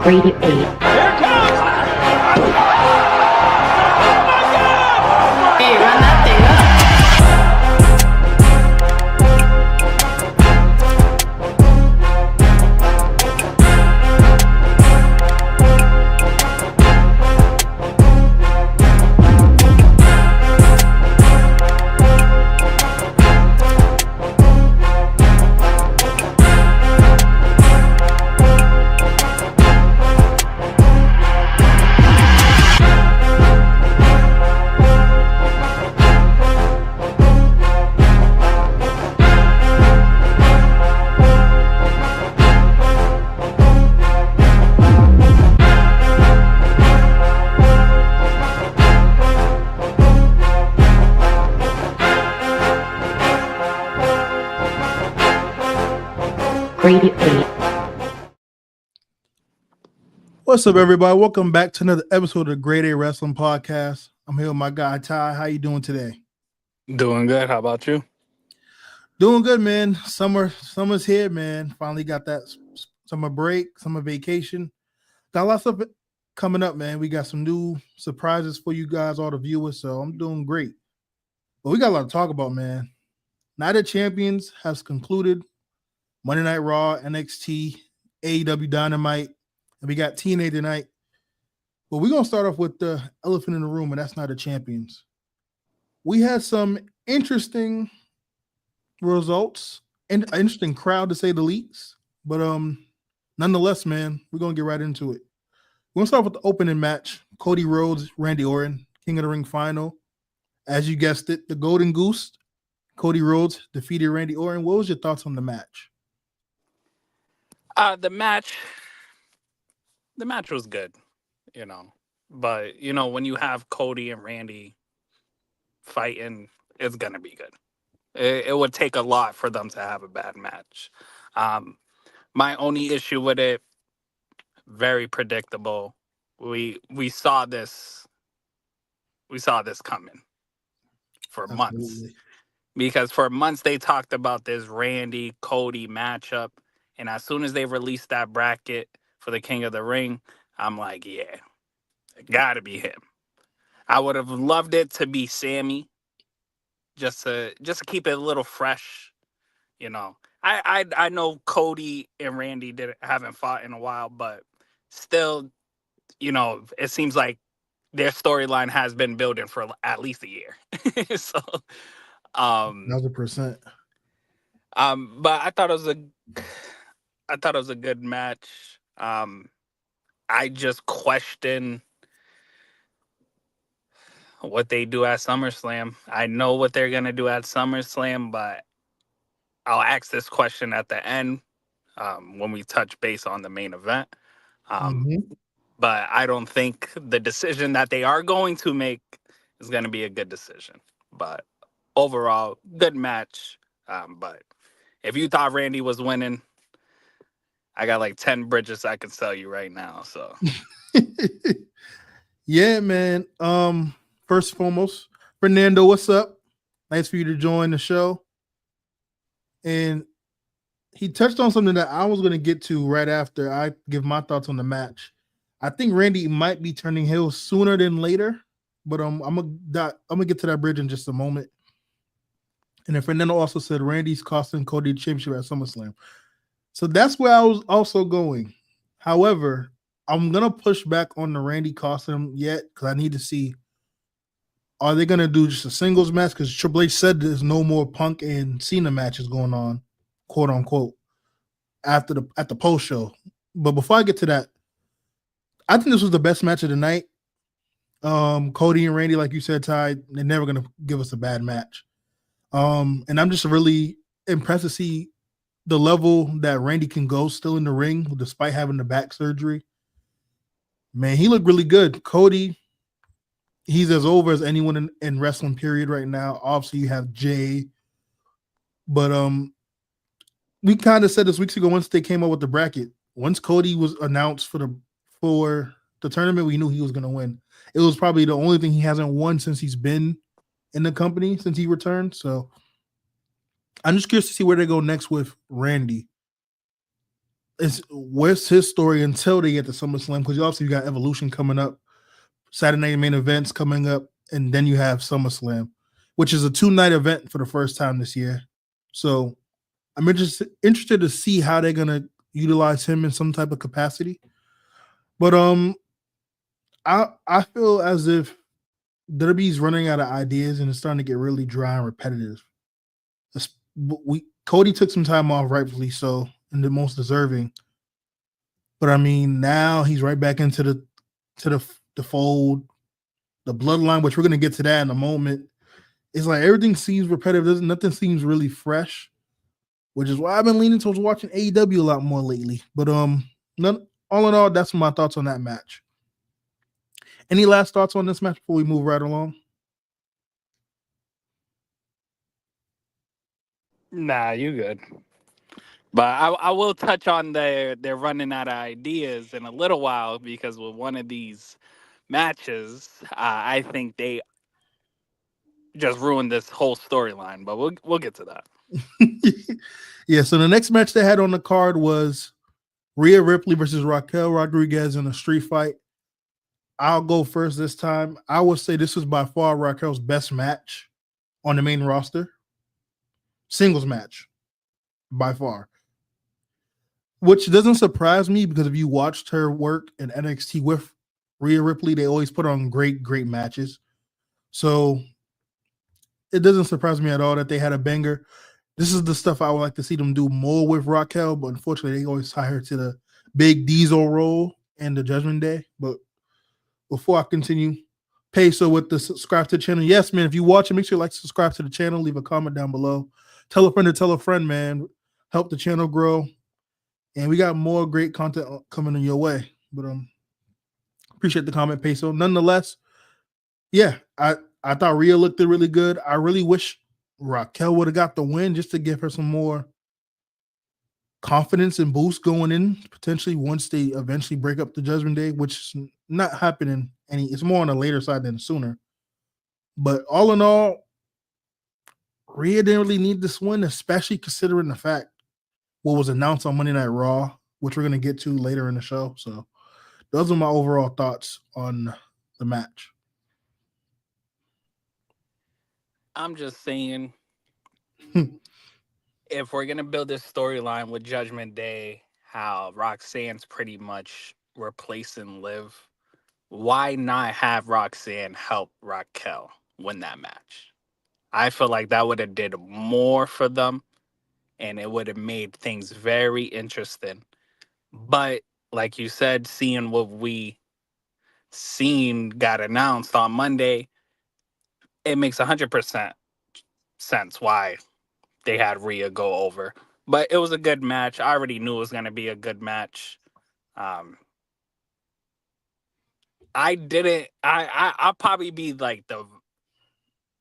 Grade 8. Here comes! Hey, run that thing up. Grade 8. What's up, everybody? Welcome back to another episode of the Grade A Wrestling Podcast. I'm here with my guy Ty. How you doing today? Doing good. How about you? Doing good, man. Summer's here, man. Finally got that summer break, summer vacation. Got lots of stuff coming up, man. We got some new surprises for you guys, all the viewers. So I'm doing great. But we got a lot to talk about, man. Night of Champions has concluded. Monday Night Raw, NXT, AEW Dynamite, and we got TNA tonight. But we're going to start off with the elephant in the room, and that's Night of Champions. We had some interesting results, and an interesting crowd to say the least. But nonetheless, man, we're going to get right into it. We're going to start with the opening match. Cody Rhodes, Randy Orton, King of the Ring final. As you guessed it, the Golden Goose, Cody Rhodes, defeated Randy Orton. What was your thoughts on the match? The match was good, but when you have Cody and Randy fighting, it's gonna be good. It would take a lot for them to have a bad match. My only issue with it, very predictable. We saw this coming for months. Absolutely. Because for months they talked about this Randy Cody matchup. And as soon as they released that bracket for the King of the Ring, I'm like, yeah, it gotta be him. I would have loved it to be Sammy, just to keep it a little fresh. I know Cody and Randy haven't fought in a while, but still, it seems like their storyline has been building for at least a year. So, 1,000%. but I thought it was a good match. I just question what they do at SummerSlam. I know what they're going to do at SummerSlam, but I'll ask this question at the end when we touch base on the main event. But I don't think the decision that they are going to make is going to be a good decision. But overall, good match. But if you thought Randy was winning, I got like 10 bridges I can sell you right now. So, yeah, man. First and foremost, Fernando, what's up? Nice for you to join the show. And he touched on something that I was going to get to right after I give my thoughts on the match. I think Randy might be turning heel sooner than later, but I'm gonna get to that bridge in just a moment. And then Fernando also said Randy's costing Cody the championship at SummerSlam. So that's where I was also going. However, I'm going to push back on the Randy costing him yet because I need to see, are they going to do just a singles match? Because Triple H said there's no more Punk and Cena matches going on, quote unquote, at the post show. But before I get to that, I think this was the best match of the night. Cody and Randy, like you said, Ty, they're never going to give us a bad match. And I'm just really impressed to see the level that Randy can go still in the ring despite having the back surgery. Man, he looked really good. Cody, he's as over as anyone in wrestling period right now. Obviously, you have Jay. But we kind of said this weeks ago once they came up with the bracket. Once Cody was announced for the tournament, we knew he was going to win. It was probably the only thing he hasn't won since he's been in the company, since he returned. So I'm just curious to see where they go next with Randy. It's where's his story until they get to SummerSlam, because obviously you got Evolution coming up, Saturday Night main events coming up, and then you have SummerSlam, which is a 2-night event for the first time this year. So I'm interested to see how they're gonna utilize him in some type of capacity. But I feel as if WWE's running out of ideas and it's starting to get really dry and repetitive. Cody took some time off, rightfully so, and the most deserving. But I mean, now he's right back into the fold, the bloodline, which we're gonna get to that in a moment. It's like everything seems repetitive. Nothing seems really fresh, which is why I've been leaning towards watching AEW a lot more lately. But all in all, that's my thoughts on that match. Any last thoughts on this match before we move right along? Nah, you good. But I will touch on they're running out of ideas in a little while, because with one of these matches, I think they just ruined this whole storyline. But we'll get to that. Yeah. So the next match they had on the card was Rhea Ripley versus Raquel Rodriguez in a street fight. I'll go first this time. I would say this was by far Raquel's best match on the main roster. Singles match, by far. Which doesn't surprise me, because if you watched her work in NXT with Rhea Ripley, they always put on great, great matches. So it doesn't surprise me at all that they had a banger. This is the stuff I would like to see them do more with Raquel, but unfortunately, they always tie her to the big Diesel role and the Judgment Day. But before I continue, Peso with the subscribe to the channel. Yes, man, if you watch it, make sure you like, subscribe to the channel, leave a comment down below. Tell a friend to tell a friend, man. Help the channel grow. And we got more great content coming in your way. But appreciate the comment, Peso. Nonetheless, yeah, I thought Rhea looked really good. I really wish Raquel would have got the win just to give her some more confidence and boost going in, potentially once they eventually break up the Judgment Day, which is not happening it's more on the later side than sooner. But all in all, Rhea didn't really need this win, especially considering the fact what was announced on Monday Night Raw, which we're going to get to later in the show. So those are my overall thoughts on the match. I'm just saying, if we're gonna build this storyline with Judgment Day, how Roxanne's pretty much replacing Liv, why not have Roxanne help Raquel win that match? I feel like that would have did more for them, and it would have made things very interesting. But like you said, seeing what we seen got announced on Monday, it makes 100% sense why they had Rhea go over. But it was a good match. I already knew it was going to be a good match. I didn't. I'll probably be like the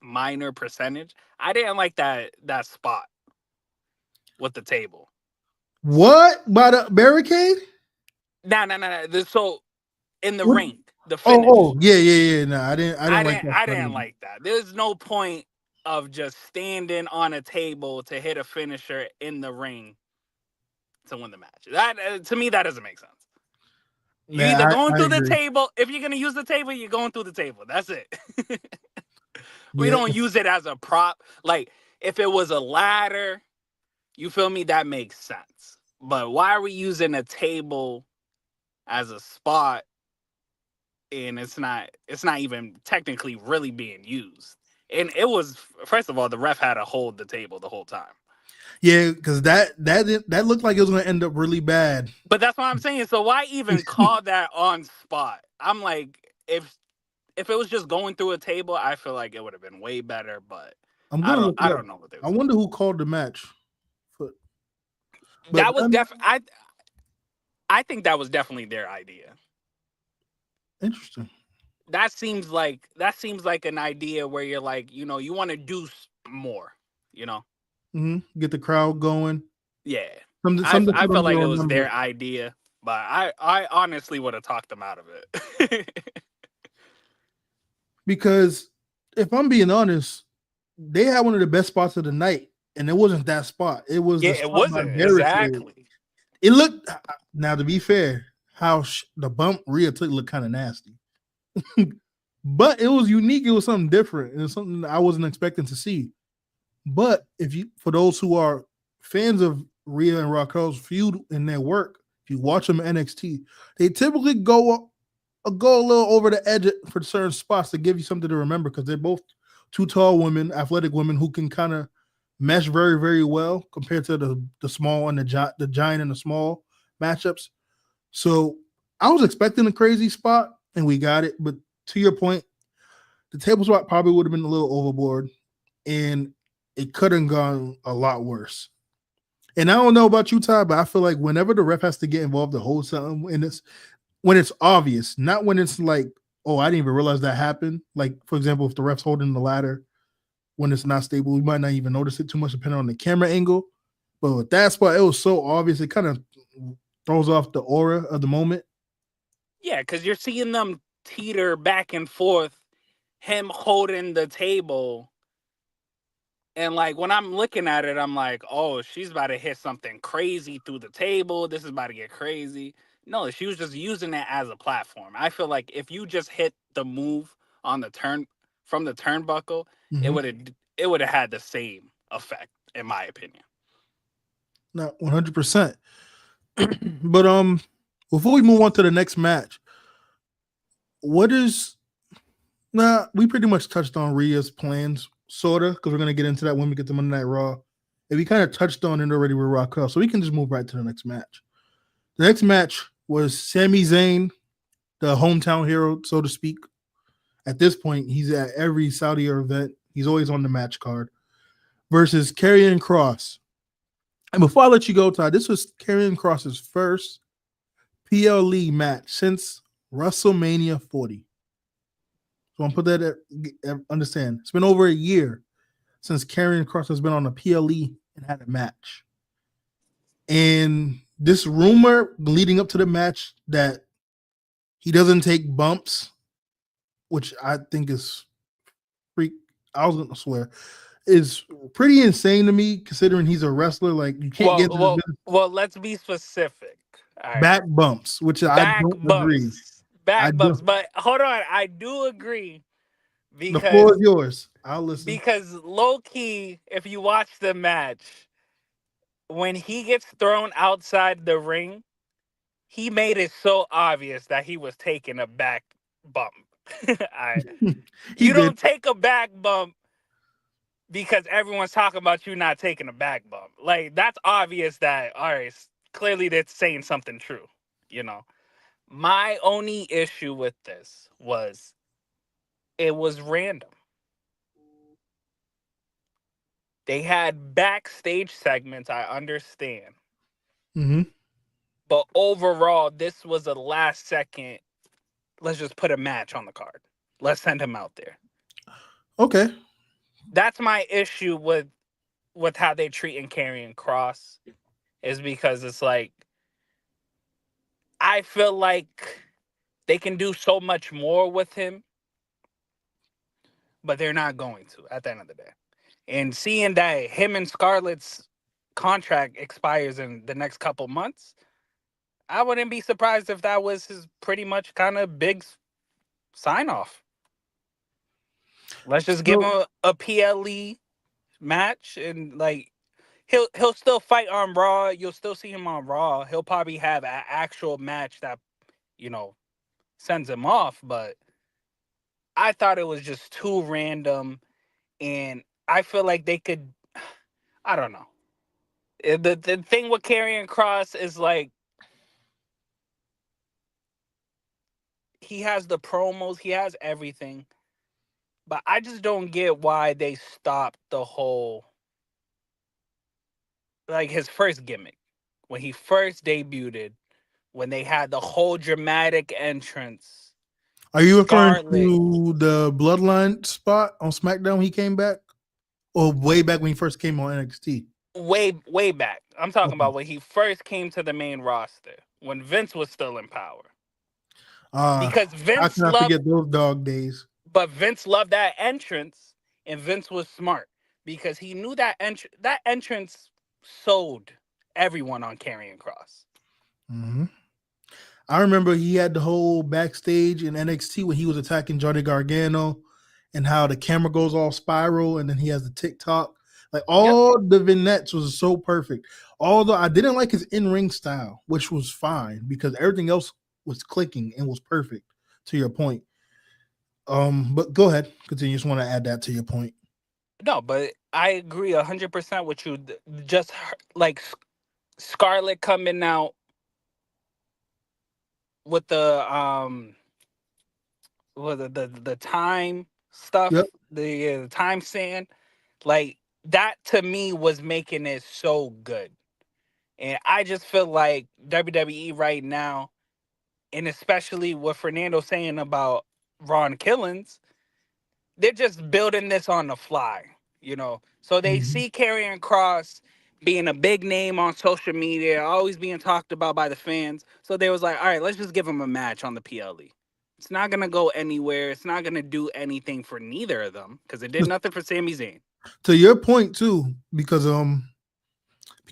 minor percentage. I didn't like that spot with the table. What? By the barricade? Nah. So in the What? ring, the finish. Yeah. No, I didn't like that. I didn't like that. There's no point of just standing on a table to hit a finisher in the ring to win the match. That to me, that doesn't make sense. You either going through the table. If you're gonna use the table, you're going through the table. That's it. We don't use it as a prop. Like if it was a ladder, you feel me? That makes sense. But why are we using a table as a spot? And it's not even technically really being used. And it was, first of all, the ref had to hold the table the whole time. Yeah, because that looked like it was going to end up really bad. But that's what I'm saying. So why even call that on spot? I'm like, if it was just going through a table, I feel like it would have been way better. But I don't know what they. I wonder who called the match. But that was definitely. I think that was definitely their idea. Interesting. That seems like an idea where you're like, you want to do more, Get the crowd going. Yeah. I felt like it was their idea, but I honestly would have talked them out of it. Because if I'm being honest, they had one of the best spots of the night, and it wasn't that spot. It was it wasn't exactly. It looked now to be fair, how the bump Rhea took looked kind of nasty, but it was unique. It was something different. It was something that I wasn't expecting to see. But if you, for those who are fans of Rhea and Raquel's feud in their work, if you watch them in NXT, they typically go a little over the edge for certain spots to give you something to remember because they're both two tall women, athletic women who can kind of mesh very, very well compared to the small and the giant and the small matchups. So I was expecting a crazy spot and we got it, but to your point, the table spot probably would have been a little overboard and it could have gone a lot worse. And I don't know about you, Ty, but I feel like whenever the ref has to get involved to hold something in this, when it's obvious, not when it's like, oh, I didn't even realize that happened. Like, for example, if the ref's holding the ladder when it's not stable, we might not even notice it too much depending on the camera angle. But with that spot, it was so obvious, it kind of throws off the aura of the moment. Yeah, because you're seeing them teeter back and forth, him holding the table. And like when I'm looking at it, I'm like, oh, she's about to hit something crazy through the table. This is about to get crazy. No, she was just using it as a platform. I feel like if you just hit the move on the turn from the turnbuckle, it Mm-hmm. would have it would have had the same effect, in my opinion. Not 100%. But before we move on to the next match, what is we pretty much touched on Rhea's plans, sorta, because we're gonna get into that when we get to Monday Night Raw. And we kind of touched on it already with Raquel, so we can just move right to the next match. The next match was Sami Zayn, the hometown hero, so to speak. At this point, he's at every Saudi event. He's always on the match card. Versus Karrion Kross. And before I let you go, Todd, this was Karrion Kross's first PLE match since WrestleMania 40. So I'm put that understand. It's been over a year since Karrion Kross has been on a PLE and had a match. And this rumor leading up to the match that he doesn't take bumps, which I think is freak. I was gonna swear is pretty insane to me, considering he's a wrestler. Like you can't Well, get well, well. Let's be specific. All right, back bumps, which I back don't agree. bumps, I back bumps. do. But hold on, I do agree The floor is because yours. I'll listen. low key, if you watch the match, when he gets thrown outside the ring, he made it so obvious that he was taking a back bump. He You did. don't take a back bump because everyone's talking about you not taking a back bump. Like that's obvious that all right, clearly they're saying something true, you know. My only issue with this was it was random. They had backstage segments, I understand. Mm-hmm. But overall, this was a last second, let's just put a match on the card. Let's send him out there. Okay. That's my issue with how they treat and Karrion Kross is because it's like I feel like they can do so much more with him, but they're not going to at the end of the day. And seeing that him and Scarlett's contract expires in the next couple months, I wouldn't be surprised if that was his pretty much kind of big sign off. Let's just give So him a PLE match and like he'll still fight on Raw. You'll still see him on Raw. He'll probably have an actual match that, you know, sends him off, but I thought it was just too random and I feel like they could I don't know. The thing with Karrion Kross is like he has the promos, he has everything, but I just don't get why they stopped the whole like his first gimmick when he first debuted, when they had the whole dramatic entrance. are you referring Scarlet, to the Bloodline spot on SmackDown when he came back? Or way back when he first came on NXT? way back. I'm talking Okay. about when he first came to the main roster, when Vince was still in power. Uh, Because how Vince can I loved, forget those dog days? but Vince loved that entrance, and Vince was smart because he knew that that entrance sold everyone on Karrion Kross. Mm-hmm. I remember he had the whole backstage in NXT when he was attacking Johnny Gargano and how the camera goes all spiral and then he has the TikTok. Like Yep. all the vignettes was so perfect. Although I didn't like his in-ring style, which was fine because everything else was clicking and was perfect to your point. But go ahead. Continue. Just want to add that to your point. No, but I agree 100% with you. Just like Scarlett coming out with the time stuff, Yep. the time sand, like that to me was making it so good. And I just feel like WWE right now, and especially what Fernando saying about Ron Killings, they're just building this on the fly, you know. So they Mhm. see Karrion Kross being a big name on social media, always being talked about by the fans. So they was like, all right, let's just give him a match on the PLE. It's not gonna go anywhere. It's not gonna do anything for neither of them because it did nothing for Sami Zayn. To your point too, because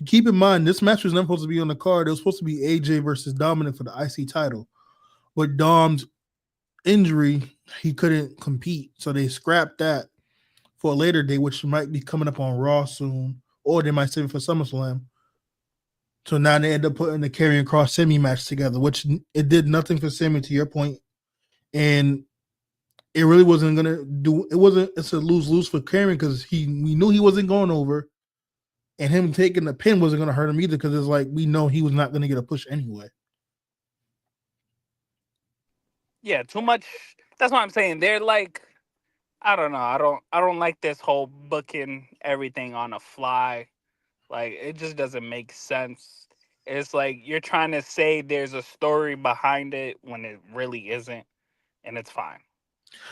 keep in mind this match was never supposed to be on the card. It was supposed to be AJ versus Dominic for the IC title. But Dom's injury, he couldn't compete. So they scrapped that for a later day, which might be coming up on Raw soon, or they might save it for SummerSlam. So now they end up putting the Karrion Kross semi match together, which it did nothing for Sami to your point. And it really wasn't gonna do it's a lose-lose for Karrion because we knew he wasn't going over, and him taking the pin wasn't gonna hurt him either because it's like we know he was not gonna get a push anyway. Yeah, too much. That's what I'm saying. They're like, I don't know. I don't like this whole booking everything on a fly. Like it just doesn't make sense. It's like you're trying to say there's a story behind it when it really isn't, and it's fine.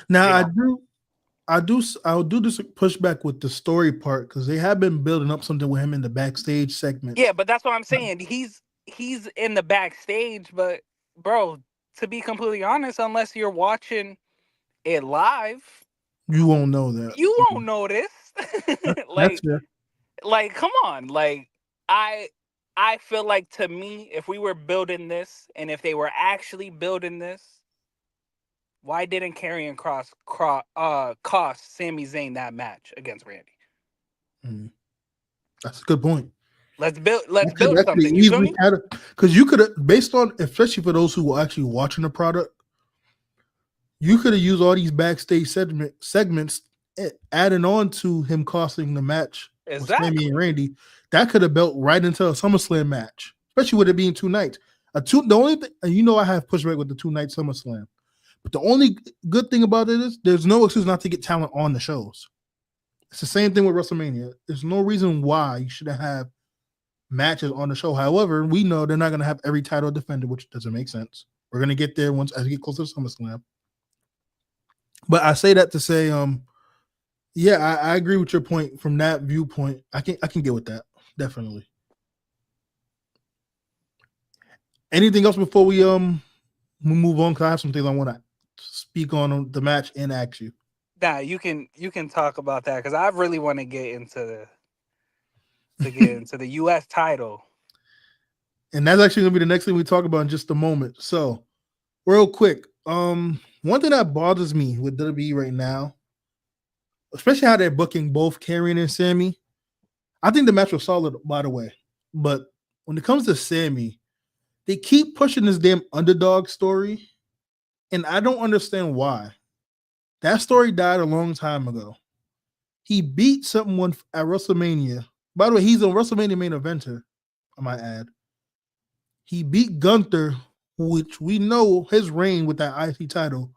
Now You know. I'll do this pushback with the story part because they have been building up something with him in the backstage Yeah, segments. but that's what I'm saying. He's in the backstage, but bro, to be completely honest, unless you're watching it live, You won't know that. you won't notice. That's like fair. like come on. Like I I feel like to me, if we were building this and if they were actually building this, why didn't cost Sami Zayn that match against Randy? Mm, that's a good point. Let's build That could something. You feel easily me? had because you could have based on especially for those who were actually watching the product, you could have used all these backstage segments adding on to him costing the match with Sammy and Exactly. Randy. That could have built right into a SummerSlam match, especially with it being 2 nights. The only thing, and you know, I have pushback with the 2 night SummerSlam, but the only good thing about it is there's no excuse not to get talent on the shows. It's the same thing with WrestleMania. There's no reason why you shouldn't have matches on the show. However, we know they're not going to have every title defended, which doesn't make sense. We're going to get there once as we get closer to SummerSlam. But I say that to say, yeah, I agree with your point from that viewpoint. I can get with that definitely. Anything else before we move on? Because I have some things I want to speak on the match and ask you. Nah, you can talk about that because I really want to get into the U.S. title. And that's actually gonna be the next thing we talk about in just a moment. So, real quick, one thing that bothers me with WWE right now, especially how they're booking both Karrion and Sammy. I think the match was solid, by the way. But when it comes to Sammy, they keep pushing this damn underdog story, and I don't understand why. That story died a long time ago. He beat someone at WrestleMania. By the way, he's a WrestleMania main eventer, I might add. He beat Gunther, which we know his reign with that IC title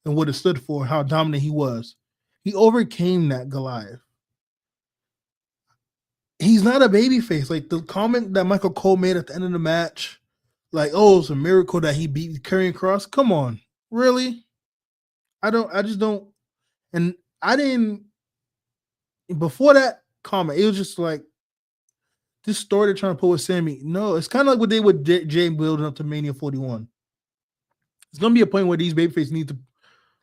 and what it stood for, how dominant he was. He overcame that Goliath. He's not a babyface. Like the comment that Michael Cole made at the end of the match, like, oh, it's a miracle that he beat Karrion Kross. Come on. Really? I just don't. And I didn't, before that comment, it was just like, this story they're trying to pull with Sammy. No, it's kind of like what they with Jay building up to Mania 41. It's going to be a point where these babyfaces need to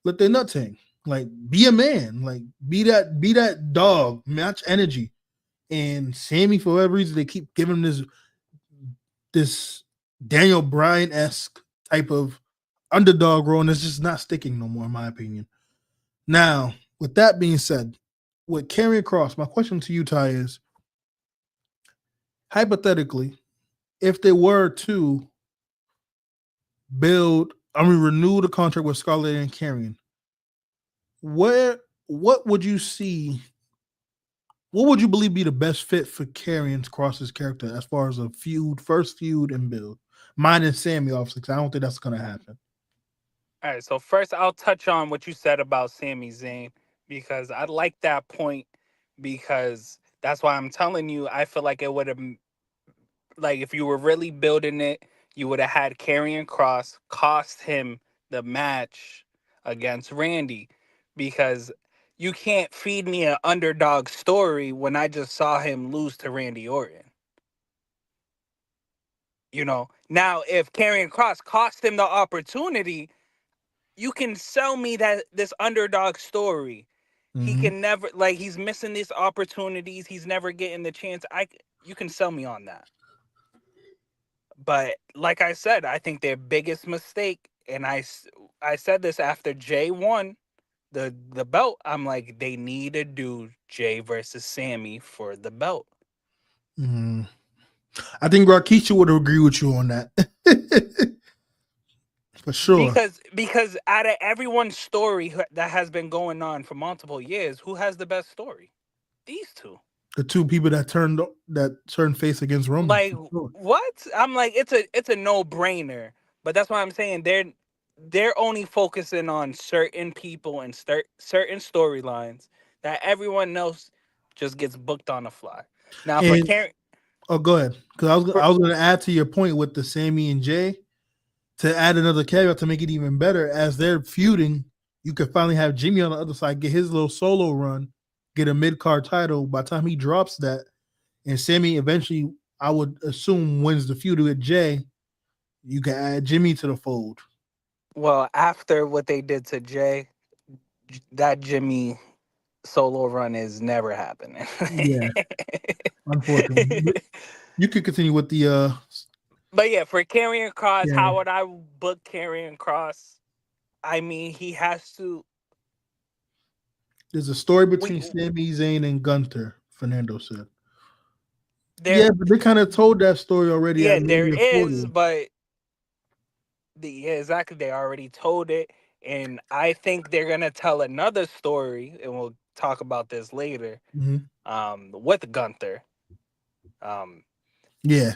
let their nuts hang. Like, be a man. Like, be that dog. Match energy. And Sammy, for whatever reason, they keep giving him this this Daniel Bryan-esque type of underdog role, and it's just not sticking no more, in my opinion. Now, with that being said, with Karrion Kross, my question to you, Ty, is hypothetically, if they were to renew the contract with Scarlett and Karrion, what would you see? What would you believe be the best fit for Karrion Kross's character as far as a first feud and build? Mine and Sammy, obviously, because I don't think that's going to happen. All right, so first I'll touch on what you said about Sami Zayn because I like that point because that's why I'm telling you I feel like it would have like if you were really building it, you would have had Karrion Kross cost him the match against Randy because you can't feed me an underdog story when I just saw him lose to Randy Orton. Now if Karrion Kross cost him the opportunity, you can sell me that this underdog story. He Mm-hmm. can never he's missing these opportunities. He's never getting the chance. You can sell me on that. But like I said, I think their biggest mistake, and I said this after Jay won the belt. I'm like, they need to do Jay versus Sammy for the belt. Mm. I think Rakisha would agree with you on that. For sure. Because out of everyone's story that has been going on for multiple years, who has the best story? These two. The two people that turned face against Roman. Like For sure. what? I'm like it's a no-brainer. But that's why I'm saying they're only focusing on certain people and certain storylines that everyone else just gets booked on the fly. Now for And Karen, go ahead, because I was for, I was going to add to your point with the Sammy and Jay to add another caveat to make it even better. As they're feuding, you could finally have Jimmy on the other side get his little solo run, get a mid card title. By the time he drops that, and Sammy eventually, I would assume, wins the feud with Jay, you can add Jimmy to the fold. well, after what they did to Jay, that Jimmy solo run is never happening. Yeah, unfortunately. But you could continue with the But yeah, for Karrion Kross, yeah. how would I book Karrion Kross? I mean, he has to. There's a story We between Sami Zayn and Gunther, Fernando said. there, Yeah, but they kind of told that story already at yeah, there Mania is, 40. but yeah, exactly. They already told it, and I think they're gonna tell another story, and we'll talk about this later. Mm-hmm. With Gunther. Um, Yeah.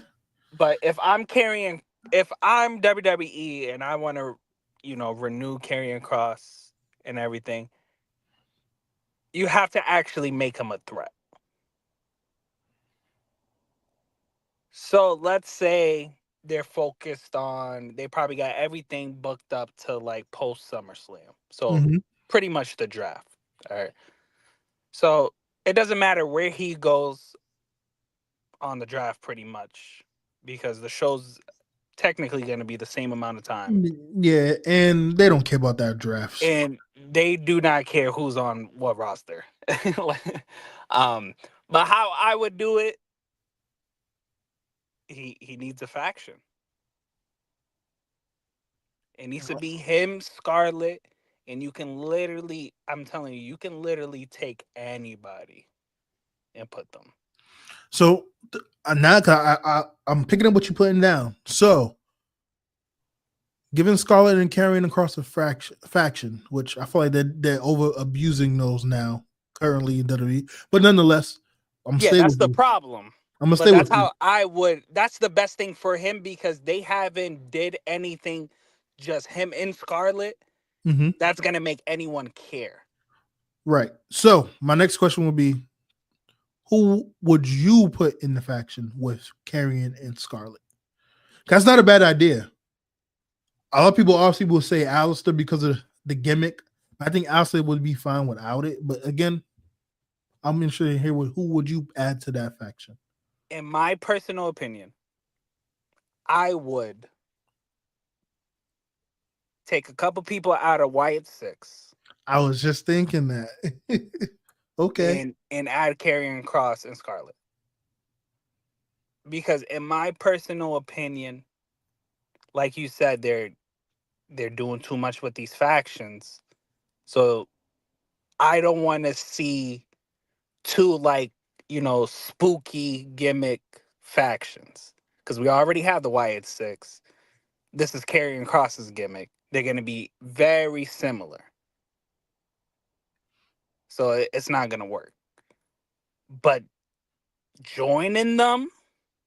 but if I'm WWE and I want to, renew Karrion Kross and everything, you have to actually make him a threat. So let's say they probably got everything booked up to like post SummerSlam. So Mm-hmm. pretty much the draft. All right. So it doesn't matter where he goes on the draft pretty much because the show's technically going to be the same amount of time. Yeah, and they don't care about that drafts. And they do not care who's on what roster. um, but how I would do it, he needs a faction. It needs to be him, Scarlet, and I'm telling you, you can literally take anybody and put them. So now I'm picking up what you're putting down. So given Scarlett and carrying across the faction, which I feel like they're over abusing those now currently in WWE, but nonetheless, I'm Yeah, stay that's with the you. problem. I'm gonna But stay with that's you. how that's the best thing for him because they haven't did anything just him in Scarlet Mm-hmm. that's gonna make anyone care. Right. So my next question will be, who would you put in the faction with Carrion and Scarlet? That's not a bad idea. A lot of people obviously will say Alistair because of the gimmick. I think Alistair would be fine without it. But again, I'm interested in hear who would you add to that faction? In my personal opinion, I would take a couple people out of Wyatt Six I was just thinking that. Okay. and add Karrion Kross and Scarlet. because in my personal opinion, like you said, they're doing too much with these factions. So I don't want to see two like, spooky gimmick factions, because we already have the Wyatt Six. This is Karrion Cross's gimmick. They're going to be very similar. So it's not going to work. But joining them,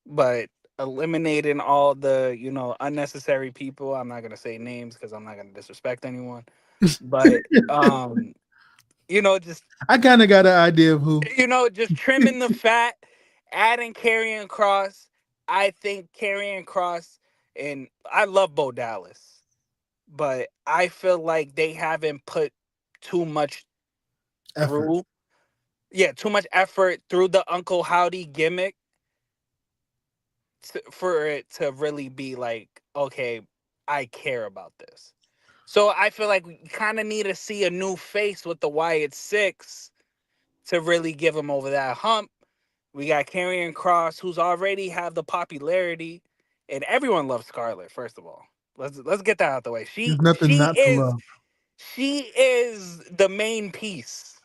but eliminating all the, unnecessary people. I'm not going to say names because I'm not going to disrespect anyone. But, just, I kind of got an idea of who. just trimming the fat, adding Karrion Cross. I think Karrion Cross, and I love Bo Dallas, but I feel like they haven't put too much Effort. through. Yeah, too much effort through the Uncle Howdy gimmick for it to really be like, okay, I care about this. So I feel like we kind of need to see a new face with the Wyatt Six to really give him over that hump. We got Karrion Cross, who's already have the popularity, and everyone loves Scarlett. First of all, let's get that out the way. There's She nothing she not to is love. she is the main piece.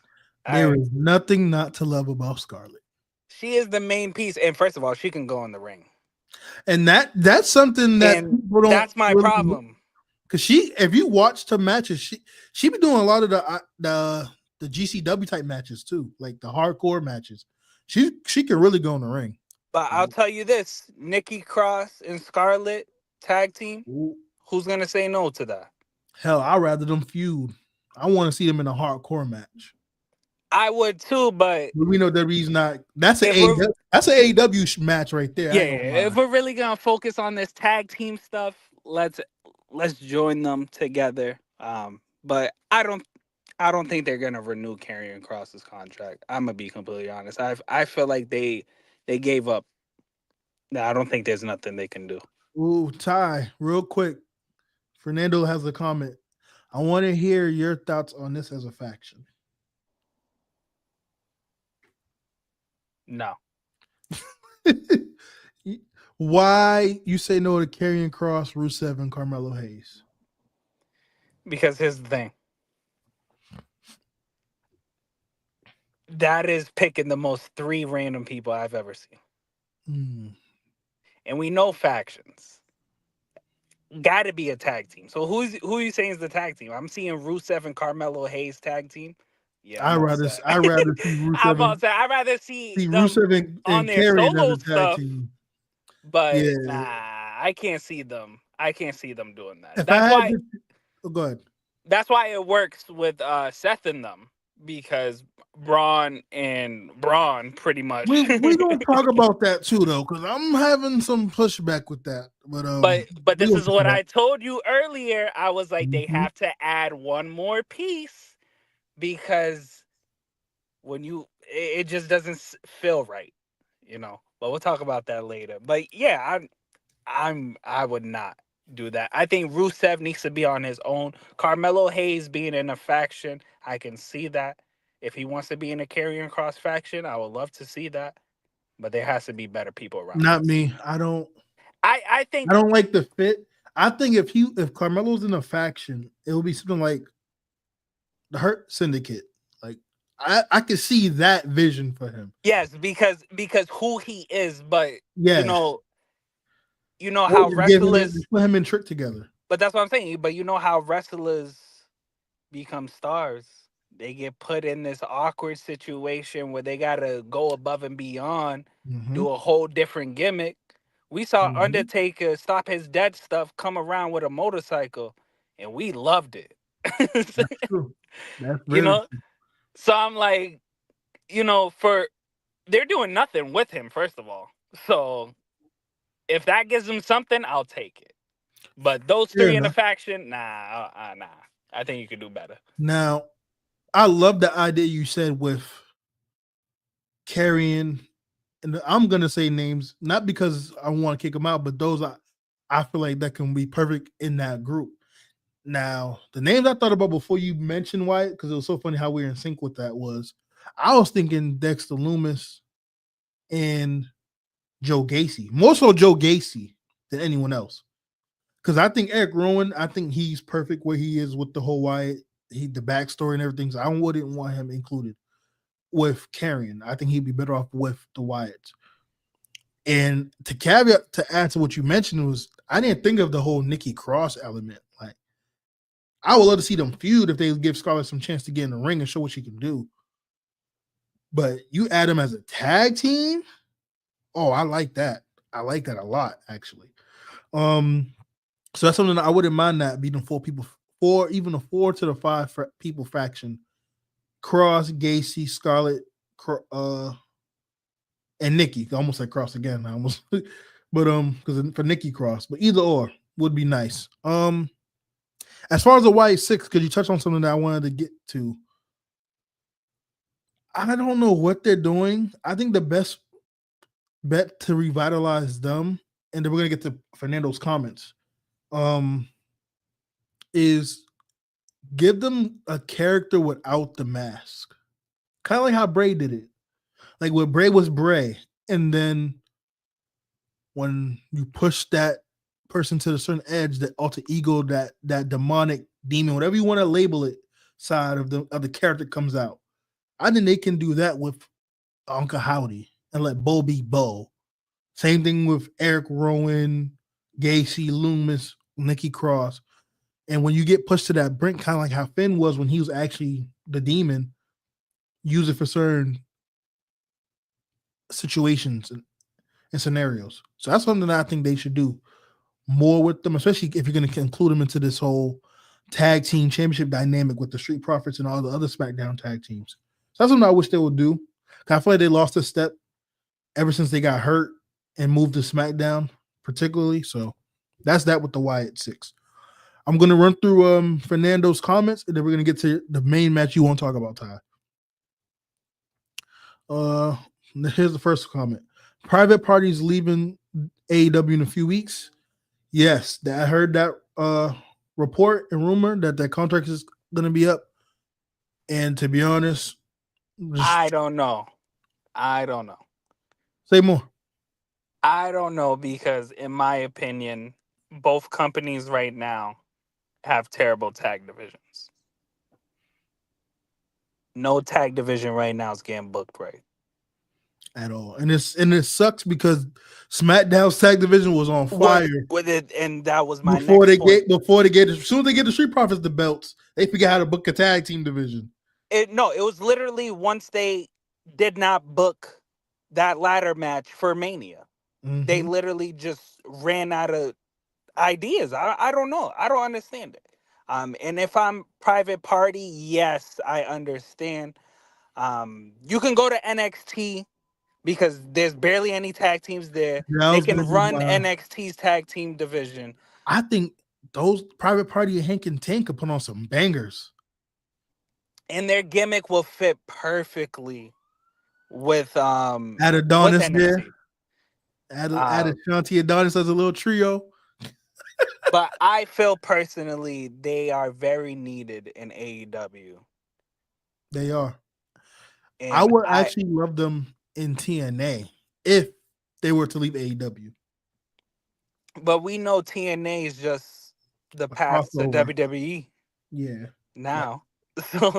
All There right, is nothing not to love about Scarlett. she is the main piece, and first of all, she can go in the ring, And that's something that and people don't that's my really, problem. because if you watched her matches, she be doing a lot of the GCW type matches too, like the hardcore matches. She can really go in the ring. But I'll tell you this: Nikki Cross and Scarlett tag team. Who's gonna say no to that? Hell, I'd rather them feud. I want to see them in a hardcore match. I would too, but We know that he's not. That's an if we're AEW match right there. I yeah, ain't gonna lie. if we're really gonna focus on this tag team stuff, let's join them together. But I don't think they're gonna renew Karrion Cross's contract. I'm gonna be completely honest. I feel like they gave up. I don't think there's nothing they can do. Ooh, Ty, real quick. Fernando has a comment. I want to hear your thoughts on this as a faction. No, Why you say no to Karrion Cross, Rusev, and Carmelo Hayes? because here's the thing. That is picking the most three random people I've ever seen. Mm. And we know factions. Got to be a tag team. So who are you saying is the tag team? I'm seeing Rusev and Carmelo Hayes tag team. Yeah, I'm all set. I rather see I'm Rusev all set. I'd rather see see them Rusev on and their Karrion as solo a tag stuff, team. but Yeah. nah, I can't see them. I can't see them doing that. If I had to, go ahead. That's why it works with Seth and them, because Braun pretty much. We gonna talk about that too though, because I'm having some pushback with that. But we this gonna is talk what about I told you earlier. I was like, they Mhm. have to add one more piece, because when it just doesn't feel right, But we'll talk about that later. But yeah, I would not do that. I think Rusev needs to be on his own. Carmelo Hayes being in a faction, I can see that. If he wants to be in a Karrion Cross faction, I would love to see that. But there has to be better people around Not him. me. I don't I think like the fit. I think if Carmelo's in a faction, it will be something like the Hurt Syndicate. Like I could see that vision for him. yes, because who he is, but you Yes. know, you know Or how just give him wrestlers. put him in Trick together. But that's what I'm saying. But you know how wrestlers become stars. They get put in this awkward situation where they gotta go above and beyond, Mm-hmm. do a whole different gimmick. We saw Mm-hmm. Undertaker stop his dead stuff, come around with a motorcycle, and we loved it. That's true. That's you very know? true. So I'm like, for they're doing nothing with him, first of all. So if that gives him something, I'll take it. But those Fair three in the enough. faction, nah. I think you could do better. Now, I love the idea you said with carrying, and I'm gonna say names not because I want to kick them out, but those I feel like that can be perfect in that group. Now, the names I thought about before you mentioned Wyatt, because it was so funny how we were in sync with that, was I was thinking Dexter Loomis and Joe Gacy, more so Joe Gacy than anyone else. Because I think Eric Rowan, I think he's perfect where he is with the whole Wyatt, the backstory and everything. So I wouldn't want him included with Carrion. I think he'd be better off with the Wyatts. And to add to what you mentioned was I didn't think of the whole Nikki Cross element. Like I would love to see them feud if they give Scarlett some chance to get in the ring and show what she can do. But you add them as a tag team. Oh, I like that. I like that a lot, actually. So that's something that I wouldn't mind that beating even a 4 to the 5 people faction. Cross, Gacy, Scarlett, and Nikki. I almost said Cross again. I almost, but because for Nikki Cross, but either or would be nice. As far as the Wyatt 6, could you touch on something that I wanted to get to? I don't know what they're doing. I think the best bet to revitalize them, and then we're gonna get to Fernando's comments, is give them a character without the mask. Kind of like how Bray did it. Like when Bray was Bray, and then when you push that person to a certain edge, that alter ego, that demonic demon, whatever you want to label it, side of the character comes out. I think they can do that with Uncle Howdy and let Bo be Bo. Same thing with Eric Rowan, Gacy, Loomis, Nikki Cross. And when you get pushed to that brink, kind of like how Finn was when he was actually the demon, use it for certain situations and scenarios. So that's something that I think they should do more with them, especially if you're going to include them into this whole tag team championship dynamic with the Street Profits and all the other SmackDown tag teams. So that's something I wish they would do. I feel like they lost a step ever since they got hurt and moved to SmackDown, particularly. So that's that with the Wyatt 6. I'm going to run through Fernando's comments, and then we're going to get to the main match you want to talk about, Ty. Here's the first comment. Private Party's leaving AEW in a few weeks. Yes, I heard that report and rumor that their contract is going to be up. And to be honest, I don't know. Say more. I don't know because, in my opinion, both companies right now have terrible tag divisions. No tag division right now is getting booked right at all, and it sucks because SmackDown's tag division was on fire with it, and that was my before next point. As soon as they get the Street Profits the belts, they forget how to book a tag team division. It was literally once they did not book that ladder match for Mania, they literally just ran out of ideas. I don't know. I don't understand it. And if I'm Private Party, yes, I understand. You can go to NXT because there's barely any tag teams there. They can run NXT's tag team division. I think those Private Party and Hank and Tank could put on some bangers. And their gimmick will fit perfectly with Adonis there. Added Shanti Adonis as a little trio. But I feel personally they are very needed in AEW. They are. And I would actually love them in TNA if they were to leave AEW. But we know TNA is just the path to WWE. Yeah. Now. So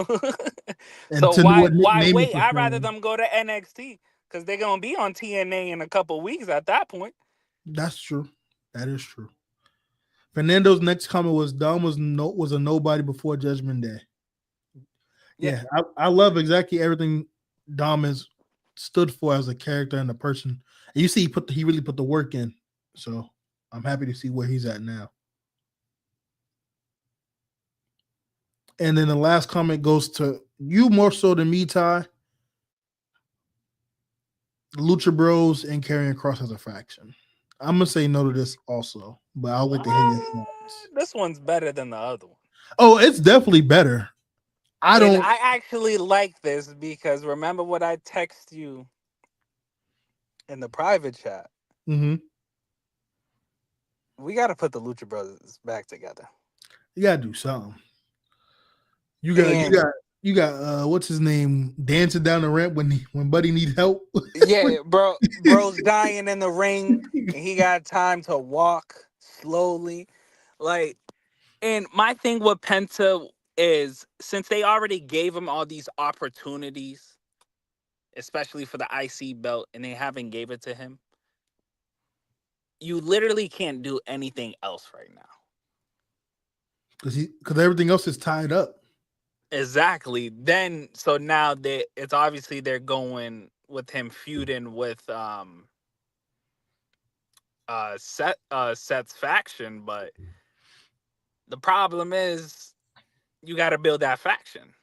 why wait? I'd rather them go to NXT because they're gonna be on TNA in a couple weeks at that point. That's true. That is true. Fernando's next comment was Dom was a nobody before Judgment Day. Yeah, I love exactly everything Dom has stood for as a character and a person. And you see he really put the work in. So I'm happy to see where he's at now. And then the last comment goes to you more so than me, Ty. Lucha Bros and Karrion Kross as a faction. I'm gonna say no to this also, but I'll let the hear your thoughts. This one's better than the other one. Oh, it's definitely better. I actually like this because remember what I text you in the private chat. Mm-hmm. We got to put the Lucha Brothers back together. You gotta do something. You You got what's his name dancing down the ramp when Buddy needs help. Yeah, bro's dying in the ring, and he got time to walk slowly. Like, and my thing with Penta is, since they already gave him all these opportunities, especially for the IC belt, and they haven't gave it to him, you literally can't do anything else right now. Because everything else is tied up. Exactly. Then so now it's obviously they're going with him feuding with Seth's faction, but the problem is you got to build that faction.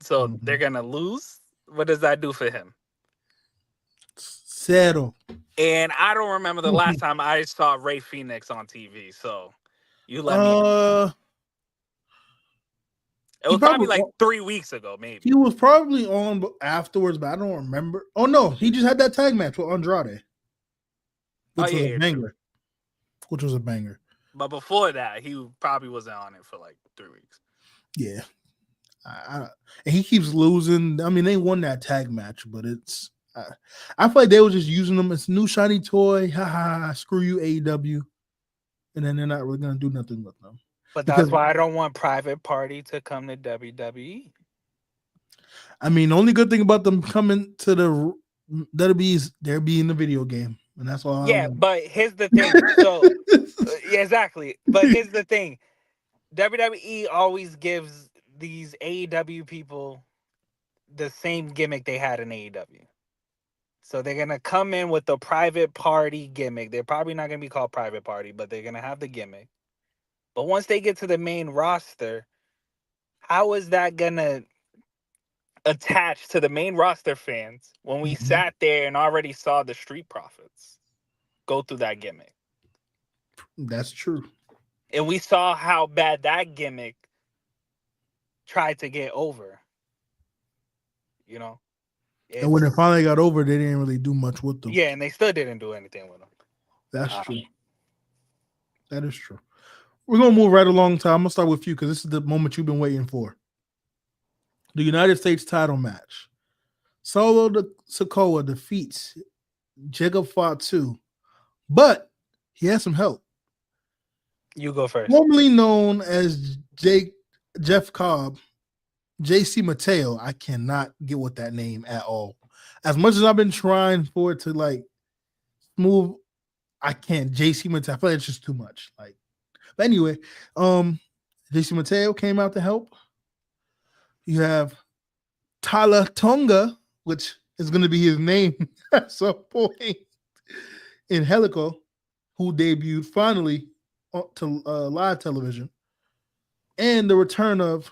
So they're gonna lose. What does that do for him? Settle. And I don't remember the last time I saw Ray Phoenix on TV. So you let me know. It was probably like 3 weeks ago, maybe. He was probably on afterwards, but I don't remember. Oh no, he just had that tag match with Andrade, which was a banger. True. Which was a banger. But before that, he probably wasn't on it for like 3 weeks. Yeah, and he keeps losing. I mean, they won that tag match, but it's. I feel like they were just using them as new shiny toy. Ha ha! Screw you, AEW, and then they're not really gonna do nothing with them. But that's why I don't want Private Party to come to WWE. I mean, the only good thing about them coming to the WWE is they'll be in the video game, and that's all. Yeah, but here's the thing. So, yeah, exactly. But here's the thing: WWE always gives these AEW people the same gimmick they had in AEW. So they're gonna come in with the Private Party gimmick. They're probably not gonna be called Private Party, but they're gonna have the gimmick. But once they get to the main roster, how is that gonna attach to the main roster fans when we sat there and already saw the Street Profits go through that gimmick? That's true. And we saw how bad that gimmick tried to get over. You know? And when it finally got over, they didn't really do much with them. Yeah, and they still didn't do anything with them. That's true. That is true. We're going to move right along, Tom. I'm going to start with you because this is the moment you've been waiting for. The United States title match. Solo Sikoa defeats Jacob Fatu, but he has some help. You go first. Formerly known as Jeff Cobb, JC Mateo. I cannot get with that name at all. As much as I've been trying for it to like move, I can't. JC Mateo. I feel like it's just too much. Like, but anyway, JC Mateo came out to help. You have Tala Tonga, which is going to be his name at some point, in Helico, who debuted finally to live television, and the return of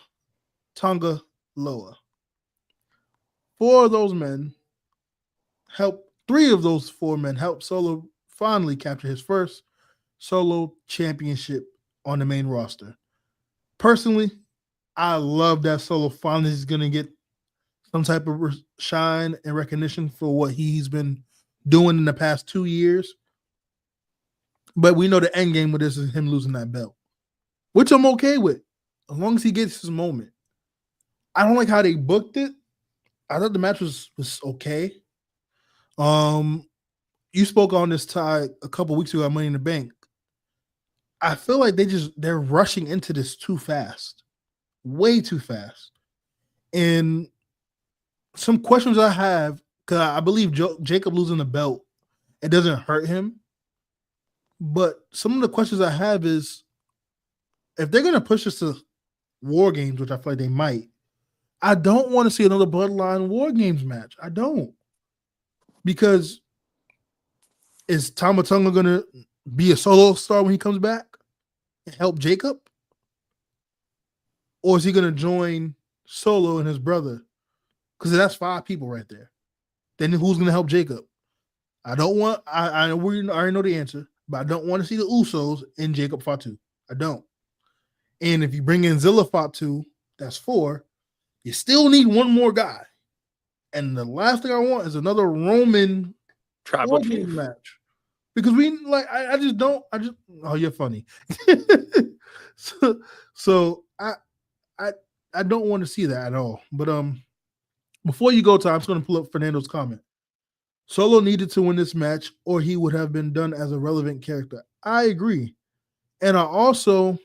Tonga Loa. 4 of those men helped. 3 of those 4 men helped Solo finally capture his first solo championship on the main roster. Personally, I love that Solo finally is going to get some type of shine and recognition for what he's been doing in the past 2 years. But we know the end game with this is him losing that belt, which I'm okay with, as long as he gets his moment. I don't like how they booked it. I thought the match was okay. You spoke on this, Ty, a couple weeks ago at Money in the Bank. I feel like they're rushing into this too fast, way too fast. And some questions I have, because I believe Jacob losing the belt, it doesn't hurt him. But some of the questions I have is, if they're going to push us to War Games, which I feel like they might, I don't want to see another Bloodline War Games match. I don't. Because is Tama Tonga going to be a solo star when he comes back and help Jacob? Or is he going to join Solo and his brother? Because that's 5 people right there. Then who's going to help Jacob? I don't want, I already know the answer, but I don't want to see the Usos in Jacob Fatu. I don't. And if you bring in Zilla Fatu, that's 4. You still need one more guy. And the last thing I want is another Roman Tribal Chief match. Because I just don't, oh, you're funny. so I don't want to see that at all. But before you go, Tom, I'm just going to pull up Fernando's comment. Solo needed to win this match, or he would have been done as a relevant character. I agree, and I also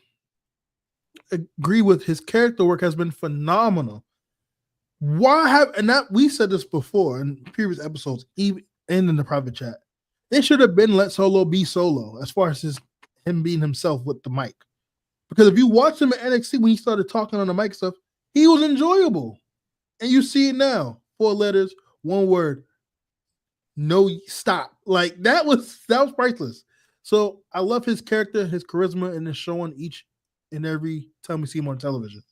agree with his character work has been phenomenal. Why have and that we said this before in previous episodes, even and in the private chat. They should have been let Solo be Solo as far as him being himself with the mic. Because if you watch him at NXT when he started talking on the mic stuff, he was enjoyable. And you see it now. 4 letters, 1 word. No stop. Like that was priceless. So I love his character, his charisma, and his showing each and every time we see him on television.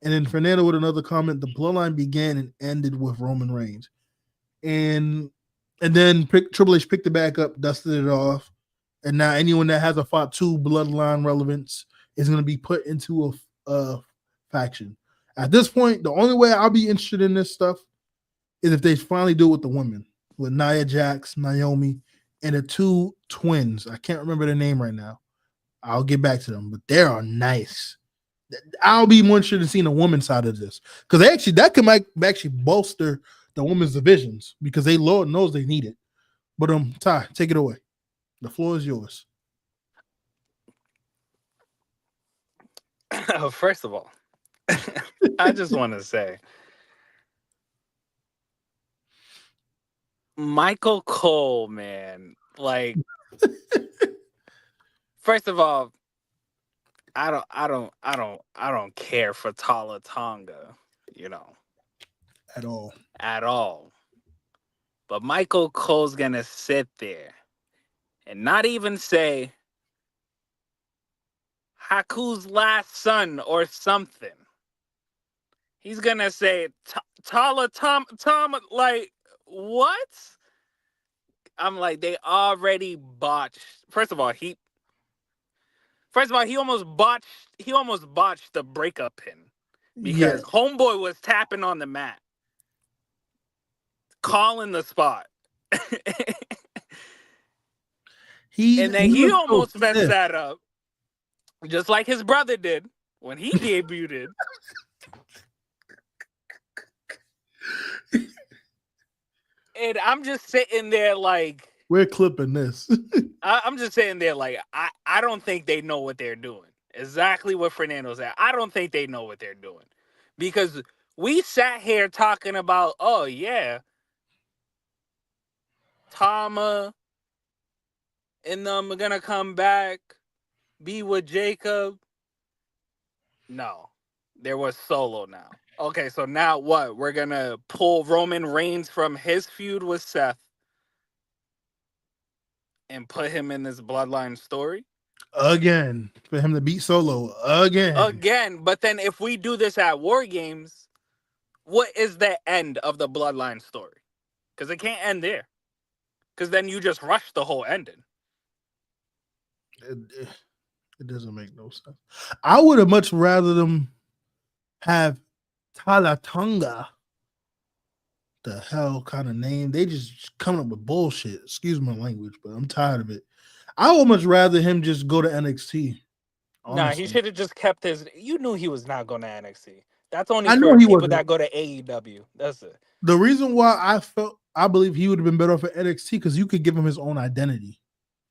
And then Fernando with another comment: the bloodline began and ended with Roman Reigns, and then Triple H picked it back up, dusted it off, and now anyone that has a fought 2 bloodline relevance is going to be put into a faction. At this point, the only way I'll be interested in this stuff is if they finally do it with the women, with Nia Jax, Naomi, and the 2 twins. I can't remember their name right now. I'll get back to them, but they are nice. I'll be more interested in seeing the women's side of this because that can actually bolster the women's divisions because Lord knows they need it. But Ty, take it away. The floor is yours. First of all, I just want to say, Michael Cole, man, like, first of all, I don't care for Tala Tonga, At all. But Michael Cole's gonna sit there and not even say Haku's last son or something. He's gonna say Tala Tom, like, what? I'm like, they already botched. First of all, he almost botched the breakup pin because Homeboy was tapping on the mat, calling the spot. And then he almost messed that up, just like his brother did when he debuted. And I'm just sitting there like, we're clipping this. I'm just sitting there like, I don't think they know what they're doing. Exactly what Fernando said. I don't think they know what they're doing. Because we sat here talking about, oh, yeah, Tama and them are going to come back, be with Jacob. No, there was Solo now. Okay, so now what? We're going to pull Roman Reigns from his feud with Seth and put him in this bloodline story? Again, for him to beat Solo. Again. But then if we do this at War Games, what is the end of the bloodline story? Because it can't end there. Because then you just rush the whole ending. It doesn't make no sense. I would have much rather them have Talatonga. The hell kind of name? They just coming up with bullshit. Excuse my language, but I'm tired of it. I would much rather him just go to NXT. Honestly. Nah, he should have just kept his. You knew he was not going to NXT. That's only for people that go to AEW. That's it. The reason why I believe he would have been better off at NXT because you could give him his own identity.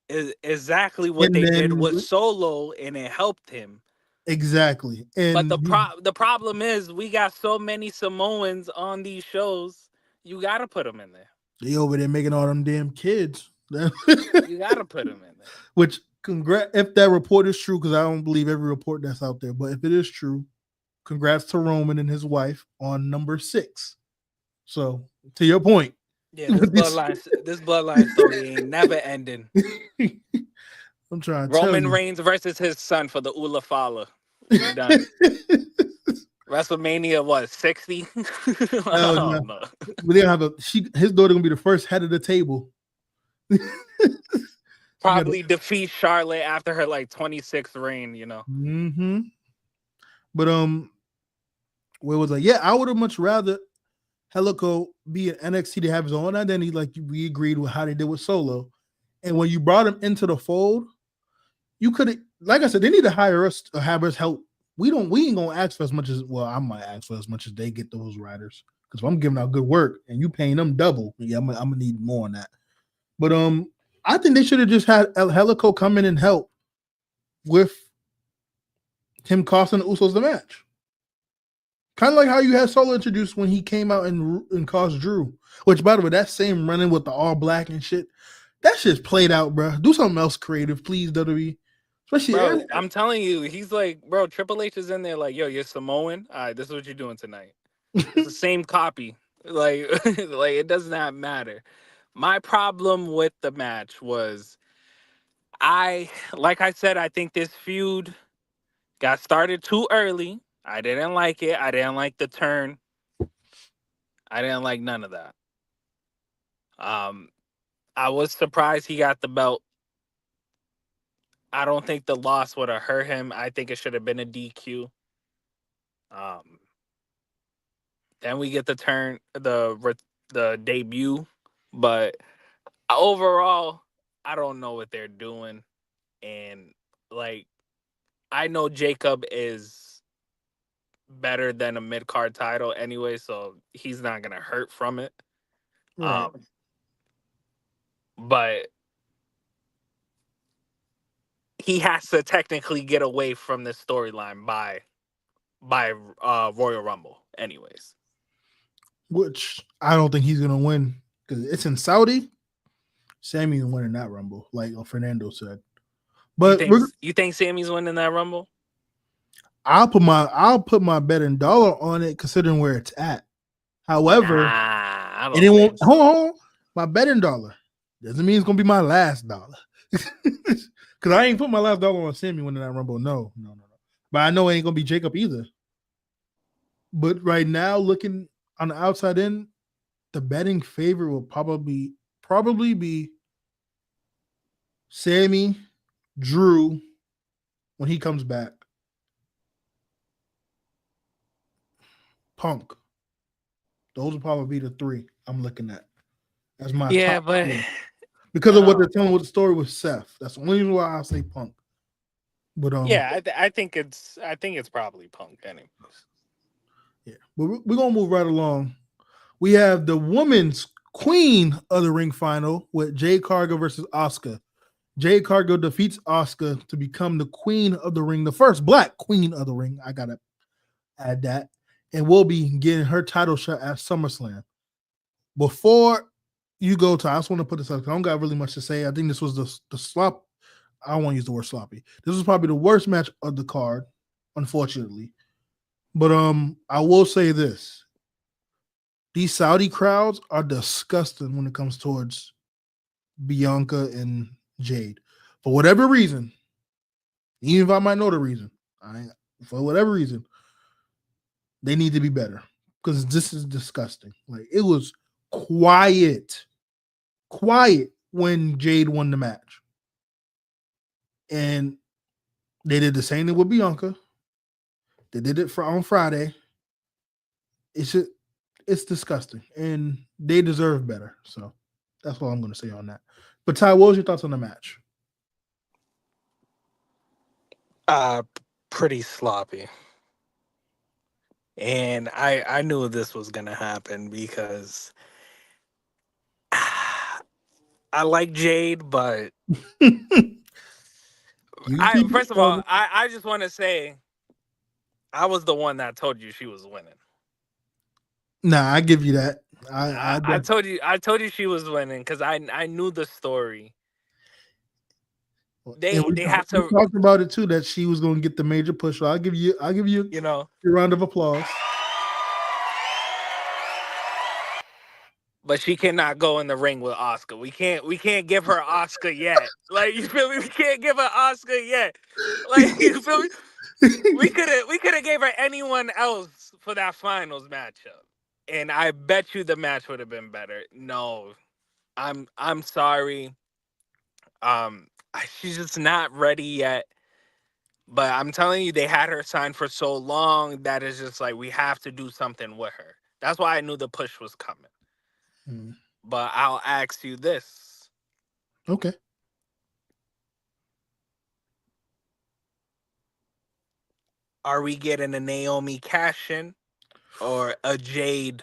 Is exactly what they did with Solo, and it helped him. Exactly. But the problem is we got so many Samoans on these shows. You got to put them in there. They over there making all them damn kids. You got to put them in there. Which, if that report is true, because I don't believe every report that's out there, but if it is true, congrats to Roman and his wife on number 6. So, to your point. Yeah, this bloodline story ain't never ending. I'm trying to Roman Reigns versus his son for the Ula Fala. Done. WrestleMania was 60. No. But they have his daughter gonna be the first head of the table. Probably defeat Charlotte after her 26th reign, Mm-hmm. But where was I? Yeah, I would have much rather Helico be an NXT to have his own identity, like we agreed with how they did with Solo. And when you brought him into the fold, you could have, like I said, they need to hire us to have us help we ain't gonna ask for as much as I might ask for as much as they get those riders. Because if I'm giving out good work and you paying them double, yeah, I'm gonna need more on that. But I think they should have just had El Helico come in and help with him costing the Usos the match. Kind of like how you had Solo introduced when he came out and cost Drew. Which, by the way, that same running with the all black and shit, that shit's played out, bro. Do something else creative, please, WWE. Bro, Especially, I'm telling you, he's like, bro, Triple H is in there like, yo, you're Samoan. All right, this is what you're doing tonight. It's the same copy. Like, like it does not matter. My problem with the match was like I said, I think this feud got started too early. I didn't like it. I didn't like the turn. I didn't like none of that. Um, I was surprised he got the belt. I don't think the loss would have hurt him. I think it should have been a DQ. Um, then we get the turn, the debut, but overall, I don't know what they're doing. And like, I know Jacob is better than a mid card title anyway, so he's not gonna hurt from it. right. But he has to technically get away from this storyline by Royal Rumble, anyways. Which I don't think he's gonna win because it's in Saudi. Sammy's winning that Rumble, like Fernando said. You But think you think Sammy's winning that Rumble? I'll put my bet in dollar on it, considering where it's at. However, Nah, I and it don't won't think so. hold on. My betting dollar doesn't mean it's gonna be my last dollar. Because I ain't put my last dollar on Sammy winning that Rumble. No. But I know it ain't gonna be Jacob either. But right now, looking on the outside in, the betting favorite will probably be Sammy, Drew when he comes back, Punk. Those will probably be the three I'm looking at as my Yeah, top but three. Because of what they're telling with the story with Seth. That's the only reason why I say Punk. But yeah, I think it's probably Punk anyways. yeah. But we're gonna move right along. We have the women's queen of the ring final with Jade Cargill versus Asuka. Jade Cargill defeats Asuka to become the queen of the ring, the first black queen of the ring. I gotta add that, and will be getting her title shot at SummerSlam. Before you go to, I just want to put this up. I don't got really much to say. I think this was the slop. I don't want to use the word sloppy. This was probably the worst match of the card, unfortunately. But I will say this: these Saudi crowds are disgusting when it comes towards Bianca and Jade. For whatever reason, even if I might know the reason, for whatever reason, they need to be better because this is disgusting. Like it was quiet when Jade won the match, and they did the same thing with Bianca. They did it on Friday. It's disgusting, and they deserve better. So that's all I'm going to say on that. But Ty, what was your thoughts on the match? Pretty sloppy. And I knew this was gonna happen because I like Jade, but You keep first of all, it. I just want to say I was the one that told you she was winning. Nah, I give you that. I I told you she was winning because I knew the story. and They have we to, talked about it too that she was going to get the major push. So I'll give you you know, a round of applause. but she cannot go in the ring with Oscar. We can't give her Oscar yet. Like you feel me? We can't give her Oscar yet. Like you feel me? We could have gave her anyone else for that finals matchup. And I bet you the match would have been better. No. I'm sorry. She's just not ready yet. But I'm telling you, they had her signed for so long that it's just like we have to do something with her. That's why I knew the push was coming. Hmm. But I'll ask you this. Okay. Are we getting a Naomi cash-in or a Jade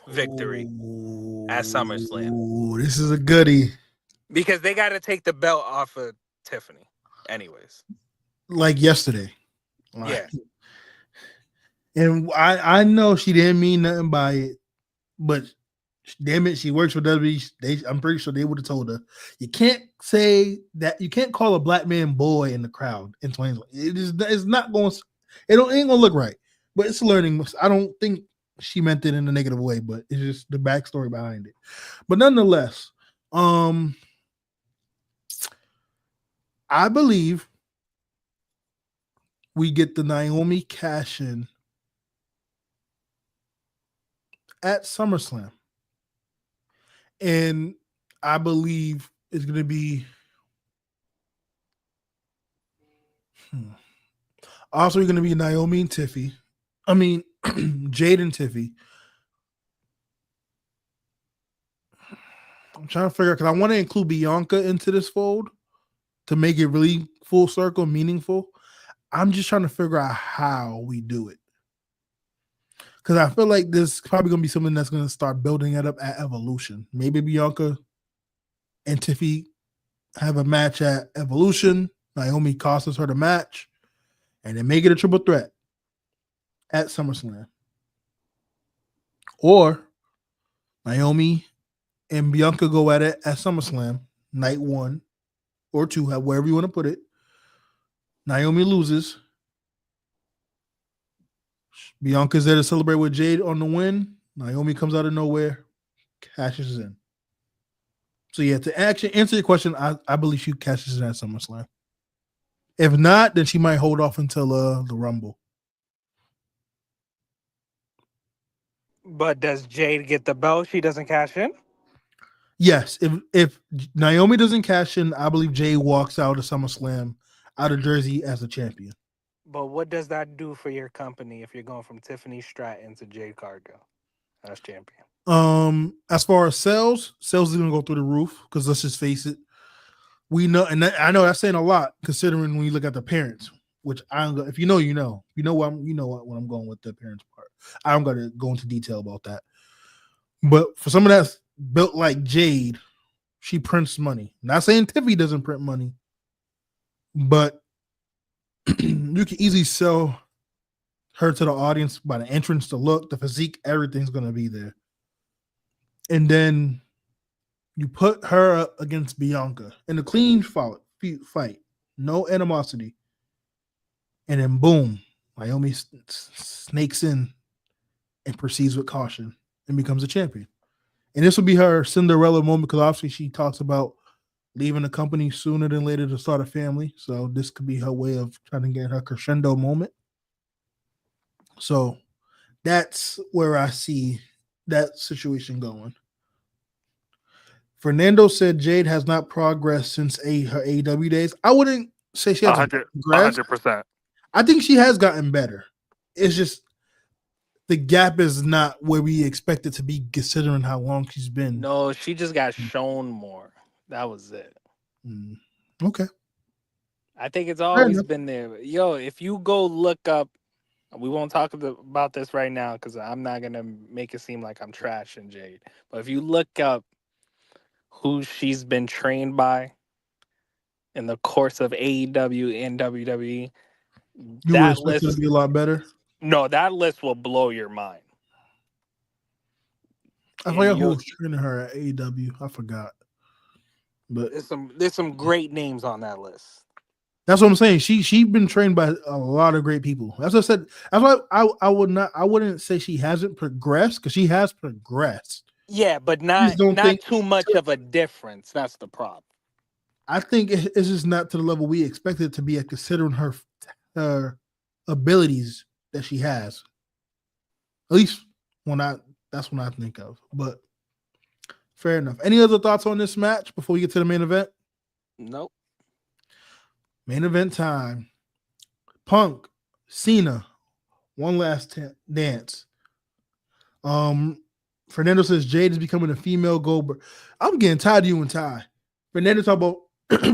victory at SummerSlam? Ooh, this is a goodie. Because they got to take the belt off of Tiffany, anyways. Like yesterday. Yeah. And I know she didn't mean nothing by it, but damn it, she works for WWE. I'm pretty sure they would have told her you can't say that. You can't call a black man boy in the crowd in 2020. It's not going. It ain't gonna look right. But it's learning. I don't think she meant it in a negative way, but it's just the backstory behind it. But nonetheless, I believe we get the Naomi cash in at SummerSlam. And I believe it's going to be also going to be Naomi and Tiffy. I mean, Jade and Tiffy. I'm trying to figure out because I want to include Bianca into this fold to make it really full circle, meaningful. I'm just trying to figure out how we do it. Because I feel like this is probably going to be something that's going to start building it up at Evolution. Maybe Bianca and Tiffy have a match at Evolution. Naomi costs her the match. And then make it a triple threat at SummerSlam. Or Naomi and Bianca go at it at SummerSlam, night 1 or 2, wherever you want to put it. Naomi loses. Bianca's there to celebrate with Jade on the win. Naomi comes out of nowhere, cashes in. So yeah, to actually answer your question, I believe she cashes in at SummerSlam. If not, then she might hold off until the Rumble. But does Jade get the belt? She doesn't cash in? Yes. If Naomi doesn't cash in, I believe Jade walks out of SummerSlam out of Jersey as a champion. But what does that do for your company if you're going from Tiffany Stratton to Jade Cargill as champion? As far as sales is gonna go through the roof because let's just face it, we know, and I know that's saying a lot considering when you look at the parents. Which if you know, you know what I'm going with the parents part. I'm gonna go into detail about that. But for someone that's built like Jade, she prints money. Not saying Tiffy doesn't print money, but you can easily sell her to the audience by the entrance, the look, the physique, everything's gonna be there. And then you put her up against Bianca in a clean fight, no animosity. And then boom, Naomi snakes in and proceeds with caution and becomes a champion. And this will be her Cinderella moment because obviously she talks about leaving the company sooner than later to start a family. So this could be her way of trying to get her crescendo moment. So that's where I see that situation going. Fernando said Jade has not progressed since her AEW days. I wouldn't say she has 100%. I think she has gotten better. It's just the gap is not where we expect it to be considering how long she's been. No, she just got shown more. That was it. Okay. I think it's always been there. Yo, if you go look up, we won't talk about this right now because I'm not going to make it seem like I'm trashing Jade. But if you look up who she's been trained by in the course of AEW and WWE, that list will be a lot better. No, that list will blow your mind. I forgot who was training her at AEW. I forgot. But there's some great names on that list. That's what I'm saying. She's been trained by a lot of great people. That's what I said. That's why I wouldn't say she hasn't progressed because she has progressed. Yeah, but not too much of a difference. That's the problem. I think it's just not to the level we expected it to be at considering her abilities that she has. At least that's what I think of. But fair enough. Any other thoughts on this match before we get to the main event? Nope. Main event time. Punk, Cena, one last dance. Fernando says Jade is becoming a female Goldberg. I'm getting tired of you and Ty. Fernando talk about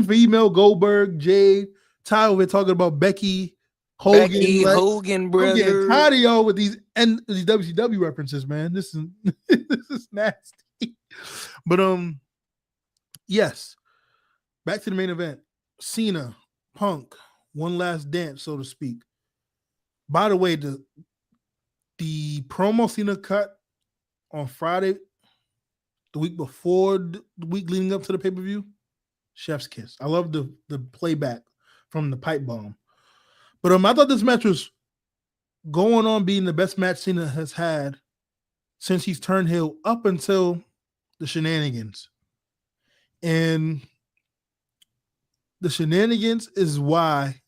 female Goldberg, Jade. Ty over talking about Becky Hogan. Becky Like, Hogan, I'm getting brother. tired of y'all with these WCW references, man. This is this is nasty. But yes. Back to the main event. Cena, Punk, one last dance, so to speak. By the way, the promo Cena cut on Friday, the week before the week leading up to the pay-per-view, chef's kiss. I love the playback from the pipe bomb. But I thought this match was going on being the best match Cena has had since he's turned heel up until the shenanigans. And the shenanigans is why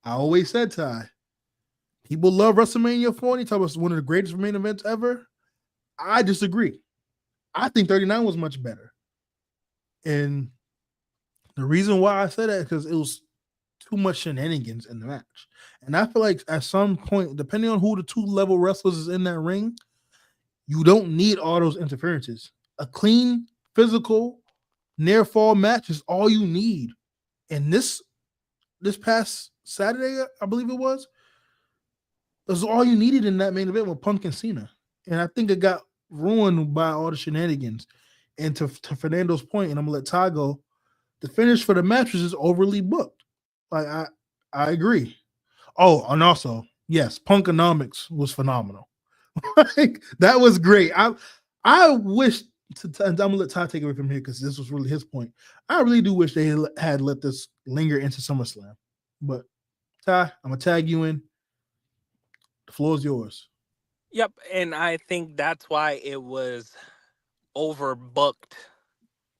I always said, Ty, people love WrestleMania 40. Talk about one of the greatest main events ever. I disagree. I think 39 was much better. And the reason why I said that is because it was too much shenanigans in the match. And I feel like at some point, depending on who the two level wrestlers is in that ring, you don't need all those interferences. A clean, physical, near fall match is all you need. And this past Saturday, I believe it was all you needed in that main event with Punk and Cena. And I think it got ruined by all the shenanigans. And to Fernando's point, and I'm gonna let Ty go, the finish for the match was just overly booked. Like I agree. Oh, and also, yes, Punkonomics was phenomenal. Like that was great. I wish I'm gonna let Ty take it away from here because this was really his point. I really do wish they had let this linger into SummerSlam. But Ty, I'm gonna tag you in. The floor is yours. Yep, and I think that's why it was overbooked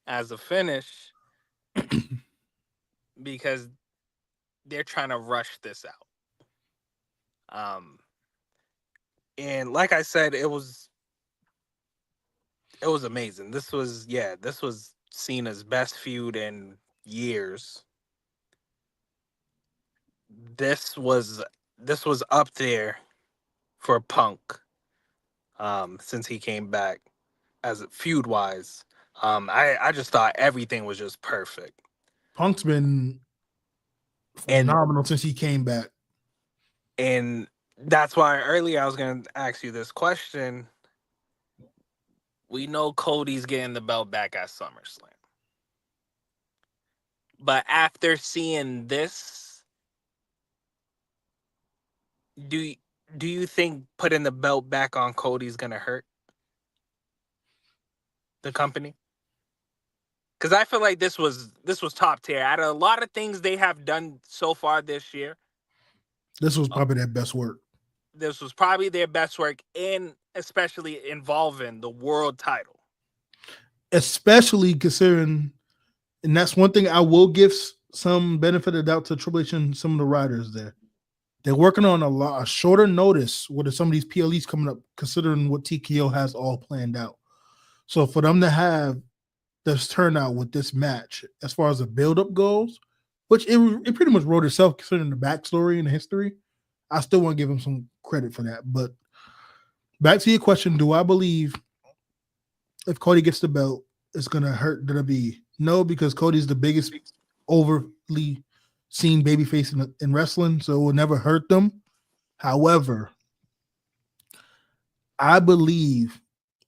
as a finish because they're trying to rush this out. And like I said, it was amazing. This was Cena's best feud in years. This was this was up there for Punk since he came back as feud wise. I just thought everything was just perfect. Punk's been And phenomenal since he came back. and that's why earlier I was gonna ask you this question. We know Cody's getting the belt back at SummerSlam. But after seeing this, do do you think putting the belt back on Cody's gonna hurt the company? Because I feel like this was top tier. Out of a lot of things they have done so far this year, This was uh, probably their best work. this was probably their best work, in especially involving the world title. Especially considering, and that's one thing I will give some benefit of doubt to Triple H and some of the riders there. They're working on a shorter notice with some of these PLEs coming up, considering what TKO has all planned out. So for them to have this turnout with this match, as far as the build-up goes, which it pretty much wrote itself considering the backstory and the history, I still want to give him some credit for that. But back to your question, do I believe if Cody gets the belt, it's gonna hurt WWE? No, because Cody's the biggest overly seen babyface in wrestling, so it will never hurt them. However, I believe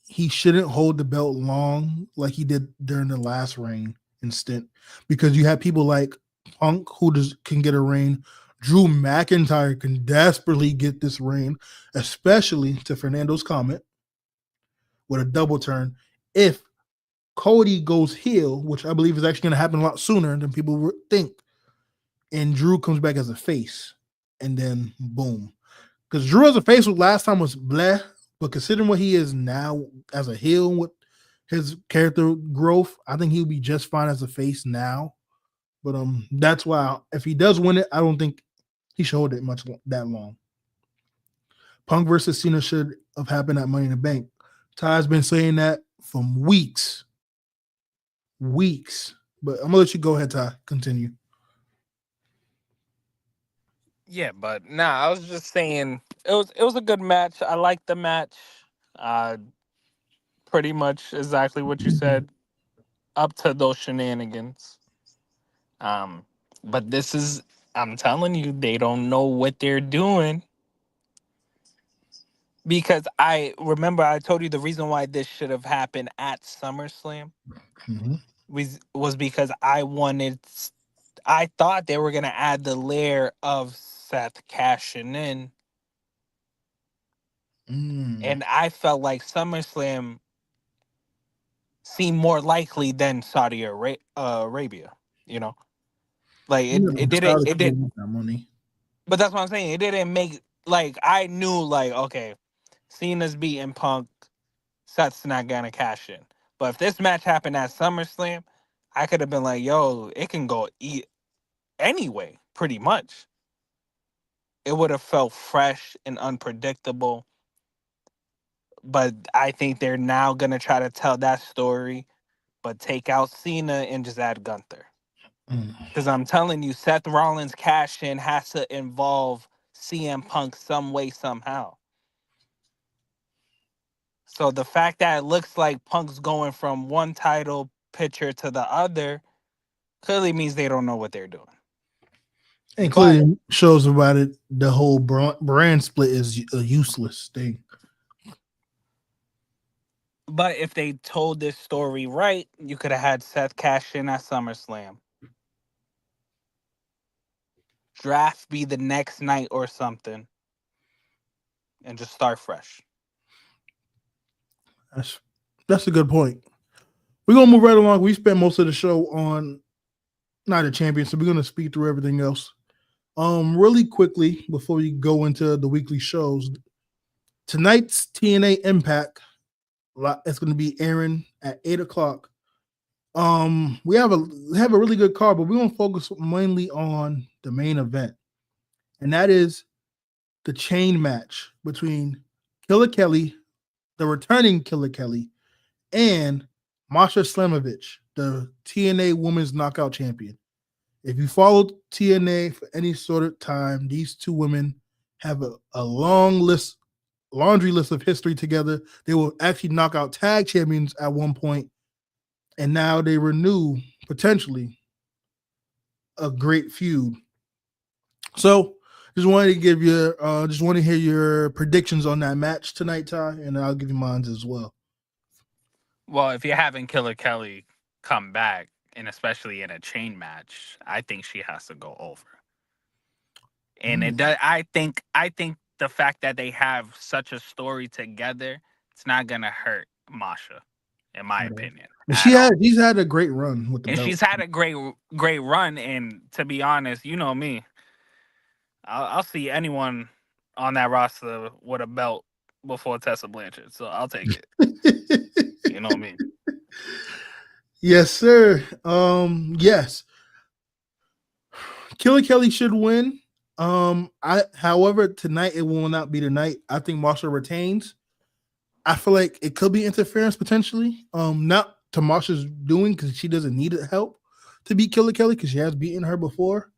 he shouldn't hold the belt long like he did during the last reign and stint, because you have people like Punk who can get a reign. Drew McIntyre can desperately get this reign, especially to Fernando's comment with a double turn. If Cody goes heel, which I believe is actually going to happen a lot sooner than people think, and Drew comes back as a face, and then boom. Because Drew as a face last time was bleh, but considering what he is now as a heel with his character growth, I think he'll be just fine as a face now. But that's why if he does win it, I don't think he should hold it that long. Punk versus Cena should have happened at Money in the Bank. Ty's been saying that for weeks. But I'm gonna let you go ahead, Ty. Continue. Yeah, but nah, I was just saying it was a good match. I liked the match. Uh, Pretty much exactly what you said, up to those shenanigans. Um, but this is I'm telling you, they don't know what they're doing. Because I remember I told you the reason why this should have happened at SummerSlam Mm-hmm. was because I thought they were gonna add the layer of Seth cashing in, Mm. and I felt like SummerSlam seemed more likely than Arabia. You know, like You it never didn't decided it to did, want that money. but that's what I'm saying. It didn't make like I knew like okay, Cena's beating Punk, Seth's not gonna cash in. But if this match happened at SummerSlam, I could have been like, yo, it can go anyway, pretty much. It would have felt fresh and unpredictable. But I think they're now gonna try to tell that story, but take out Cena and just add Gunther. Mm. Because I'm telling you, Seth Rollins cash in has to involve CM Punk some way, somehow. So the fact that it looks like Punk's going from one title picture to the other clearly means they don't know what they're doing. And But clearly shows about it. The whole brand split is a useless thing. but if they told this story right, you could have had Seth cash in at SummerSlam. Draft be the next night or something, and just start fresh. That's that's a good point. We're gonna move right along. We spent most of the show on Night of Champions, so we're gonna speed through everything else. Really quickly before we go into the weekly shows, tonight's TNA Impact it's gonna be airing at 8 o'clock. We have a really good card, but we're gonna focus mainly on the main event, and that is the chain match between Killer Kelly, the returning Killer Kelly, and Masha Slamovich, the TNA Women's Knockout Champion. If you followed TNA for any sort of time, these two women have a laundry list of history together. They were actually knockout tag champions at one point, and now they renew potentially a great feud. So just want to hear your predictions on that match tonight, Ty, and I'll give you mine as well. Well, if you're having Killer Kelly come back, and especially in a chain match, I think she has to go over. And it Mm, does. I think the fact that they have such a story together, it's not gonna hurt Masha, in my right. opinion, And at all. she's had a great run with the And belt. she's had a great run. And to be honest, you know me, I'll see anyone on that roster with a belt before Tessa Blanchard. So I'll take it. You know me. Yes, sir. Yes. Killer Kelly should win. However, tonight it will not be the night. I think Marsha retains. I feel like it could be interference potentially. Not to Marsha's doing because she doesn't need help to beat Killer Kelly because she has beaten her before.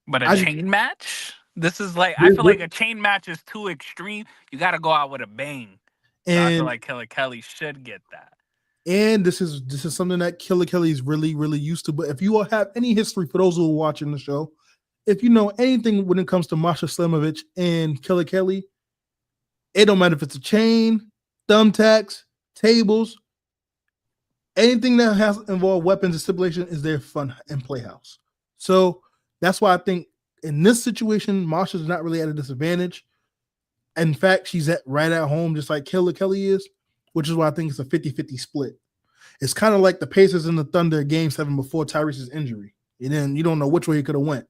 But a I just chain match? This is like I feel like a chain match is too extreme. You got to go out with a bang. So I feel and like Killer Kelly should get that. and this is something that Killer Kelly is really used to. But if you all have any history for those who are watching the show, if you know anything when it comes to Masha Slamovich and Killer Kelly, it don't matter if it's a chain, thumbtacks, tables, anything that has involved weapons and stipulation is their fun and playhouse. So that's why I think in this situation, Masha's not really at a disadvantage. In fact, she's right at home, just like Killer Kelly is, which is why I think it's a 50-50 split. It's kind of like the Pacers and the Thunder game 7 before Tyrese's injury. And then you don't know which way he could have went.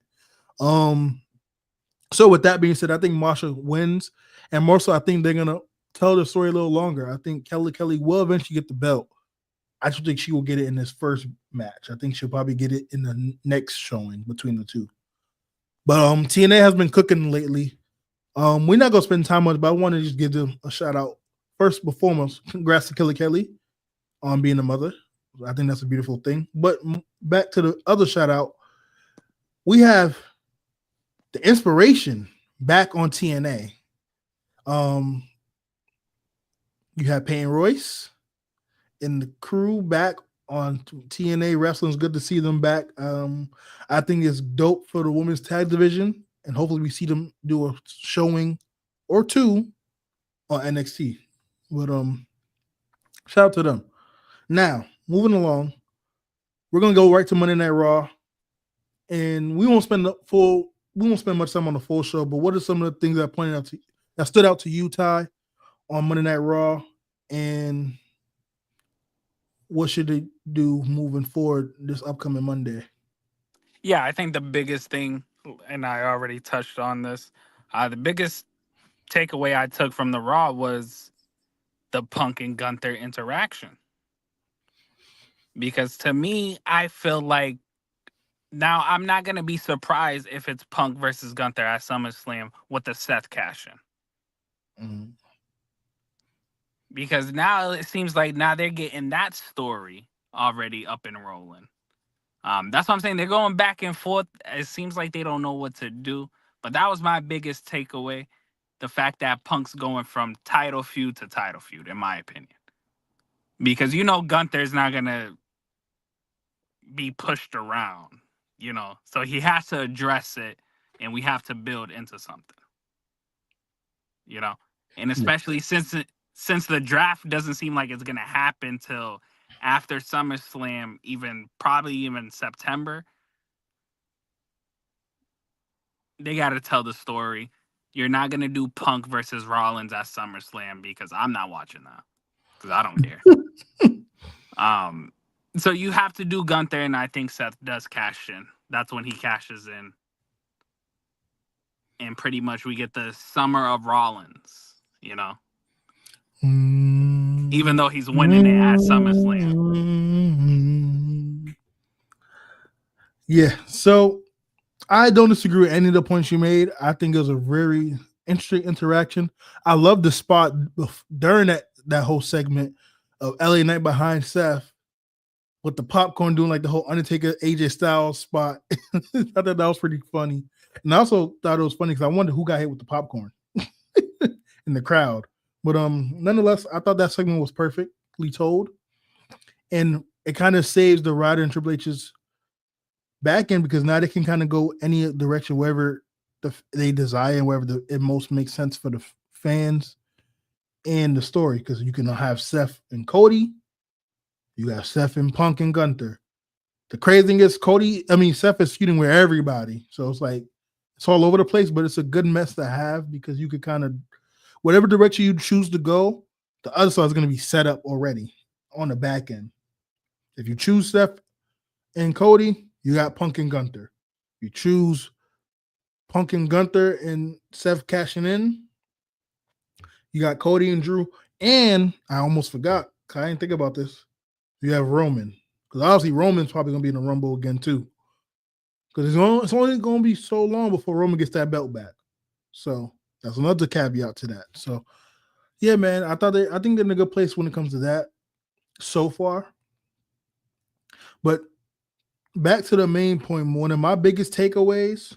So with that being said, I think Masha wins. And more so, I think they're gonna tell the story a little longer. I think Kelly will eventually get the belt. I just think she will get it in this first match. I think she'll probably get it in the next showing between the two. But TNA has been cooking lately. We're not gonna spend time on it, but I want to just give them a shout out. First and foremost, congrats to Killer Kelly on being a mother. I think that's a beautiful thing. But back to the other shout out, we have the inspiration back on TNA. You have Payne Royce and the crew back on TNA Wrestling. It's good to see them back. I think it's dope for the women's tag division, and hopefully we see them do a showing or two on NXT. But shout out to them. Now, moving along, we're gonna go right to Monday Night Raw, and we won't spend much time on the full show. But what are some of the things that stood out to you, Ty, on Monday Night Raw, and what should they do moving forward this upcoming Monday? Yeah, I think the biggest thing, and I already touched on this, the biggest takeaway I took from the Raw was the Punk and Gunther interaction. Because to me, I feel like now I'm not going to be surprised if it's Punk versus Gunther at SummerSlam with the Seth cash-in. Mm-hmm. Because now it seems like now they're getting that story already up and rolling. That's what I'm saying. They're going back and forth. It seems like they don't know what to do. But that was my biggest takeaway. The fact that Punk's going from title feud to title feud, in my opinion. Because, Gunther's not going to be pushed around, So he has to address it, and we have to build into something. And especially since the draft doesn't seem like it's going to happen till after SummerSlam, probably even September, they got to tell the story. You're not going to do Punk versus Rollins at SummerSlam because I'm not watching that because I don't care. So you have to do Gunther, and I think Seth does cash in. That's when he cashes in. And pretty much we get the summer of Rollins, Even though he's winning it at SummerSlam. Yeah, so I don't disagree with any of the points you made. I think it was a very interesting interaction. I love the spot during that whole segment of LA Knight behind Seth with the popcorn doing like the whole Undertaker AJ Styles spot. I thought that was pretty funny. And I also thought it was funny because I wondered who got hit with the popcorn in the crowd. But nonetheless, I thought that segment was perfectly told. And it kind of saves the Ryder and Triple H's back end because now they can kind of go any direction wherever they desire and wherever it most makes sense for the fans and the story, because you can have Seth and Cody, you have Seth and Punk and Gunther. The crazy thing is Seth is feuding with everybody, so it's like it's all over the place, but it's a good mess to have because you could kind of whatever direction you choose to go, the other side is going to be set up already on the back end. If you choose Seth and Cody, you got Punk and Gunther. You choose Punk and Gunther and Seth cashing in, you got Cody and Drew. And I almost forgot, I didn't think about this. You have Roman. Because obviously Roman's probably going to be in the Rumble again too. Because it's only going to be so long before Roman gets that belt back. So that's another caveat to that. So yeah, man, I think they're in a good place when it comes to that so far. But back to the main point, one of my biggest takeaways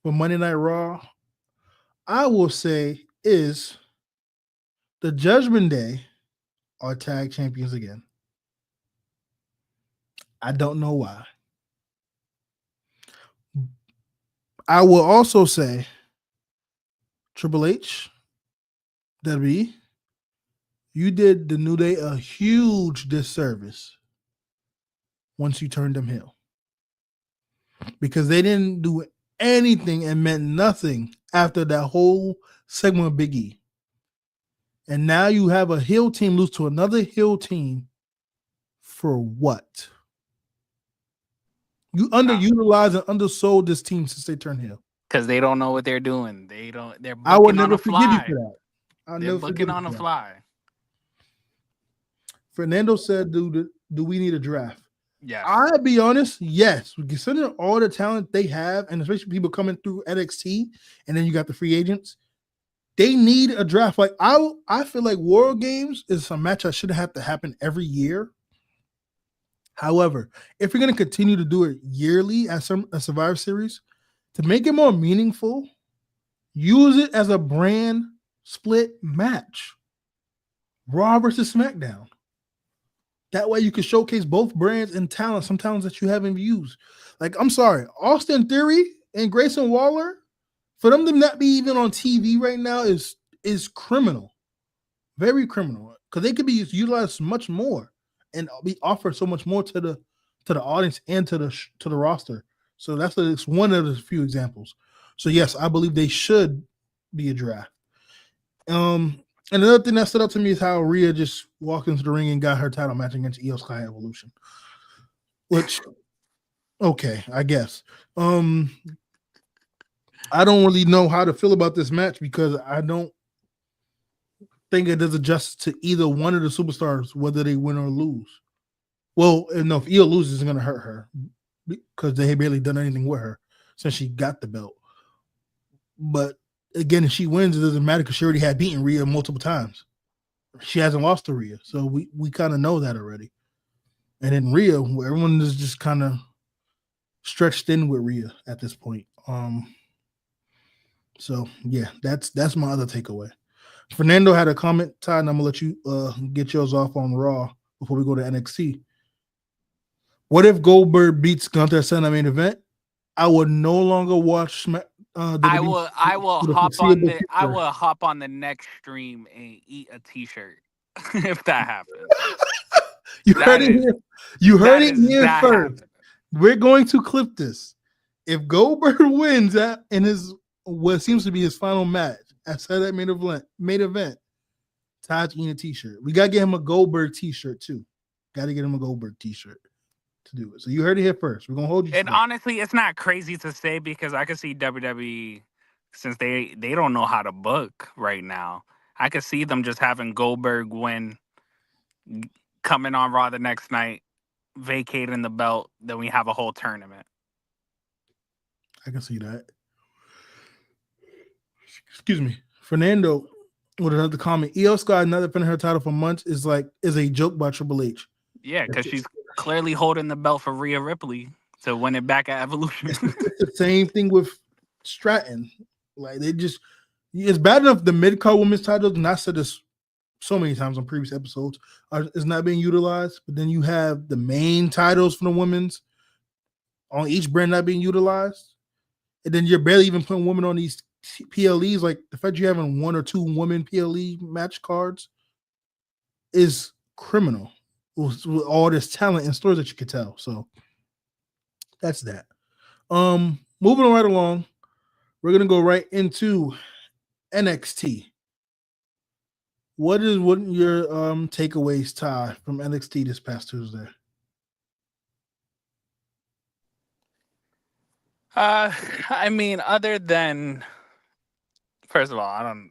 for Monday Night Raw, I will say, is the Judgment Day are tag champions again. I don't know why. I will also say Triple H, WWE, you did the New Day a huge disservice once you turned them heel. Because they didn't do anything and meant nothing after that whole segment of Big E. And now you have a heel team lose to another heel team for what? You underutilized and undersold this team since they turned heel. Because they don't know what they're doing. They're I would booking on never the forgive you fly. for that. They're booking on the fly. Fernando said, do we need a draft? Yeah. I'll be honest, yes. Considering all the talent they have, and especially people coming through NXT, and then you got the free agents, they need a draft. Like I feel like War Games is a match that should have to happen every year. However, if you're going to continue to do it yearly as a Survivor Series, to make it more meaningful, use it as a brand split match. Raw versus SmackDown. That way you can showcase both brands and talent, some talents that you haven't used. Like, I'm sorry, Austin Theory and Grayson Waller, for them to not be even on TV right now is criminal. Very criminal. Because they could be utilized much more and be offered so much more to the audience and to the roster. So it's one of the few examples. So yes, I believe they should be a draft. And another thing that stood out to me is how Rhea just walked into the ring and got her title match against Io Sky Evolution. Which, okay, I guess. I don't really know how to feel about this match because I don't think it does a justice to either one of the superstars, whether they win or lose. Well, no, if Io loses, it's going to hurt her because they had barely done anything with her since she got the belt. But again, if she wins, it doesn't matter because she already had beaten Rhea multiple times. She hasn't lost to Rhea, so we kind of know that already. And then Rhea, everyone is just kind of stretched in with Rhea at this point. So yeah, that's my other takeaway. Fernando had a comment, Todd, and I'm gonna let you get yours off on Raw before we go to NXT. What if Goldberg beats Gunther at Sunday main event? I would no longer watch I will hop on the next stream and eat a t-shirt if that happens. You heard it here. You heard it here first. Happened. We're going to clip this. If Goldberg wins in his what seems to be his final match at Saturday main event, Todd's eating a t-shirt. We gotta get him a Goldberg t-shirt too. Got to get him a Goldberg t-shirt to do it. So you heard it here first. We're gonna hold you. And honestly, it's not crazy to say because I could see WWE, since they don't know how to book right now. I could see them just having Goldberg win, coming on Raw the next night, vacating the belt, then we have a whole tournament. I can see that. Excuse me. Fernando with another comment. Io Sky not defending her title for months is a joke by Triple H. Yeah, because she's clearly holding the belt for Rhea Ripley to win it back at Evolution. It's the same thing with Stratton. Like it's bad enough the mid-card women's titles, and I said this so many times on previous episodes, is not being utilized. But then you have the main titles for the women's on each brand not being utilized, and then you're barely even putting women on these PLEs. Like the fact you're having one or two women PLE match cards is criminal with all this talent and stories that you could tell. So that's that. Moving right along, we're gonna go right into NXT. What your takeaways, Ty, from NXT this past Tuesday? I mean, other than, first of all,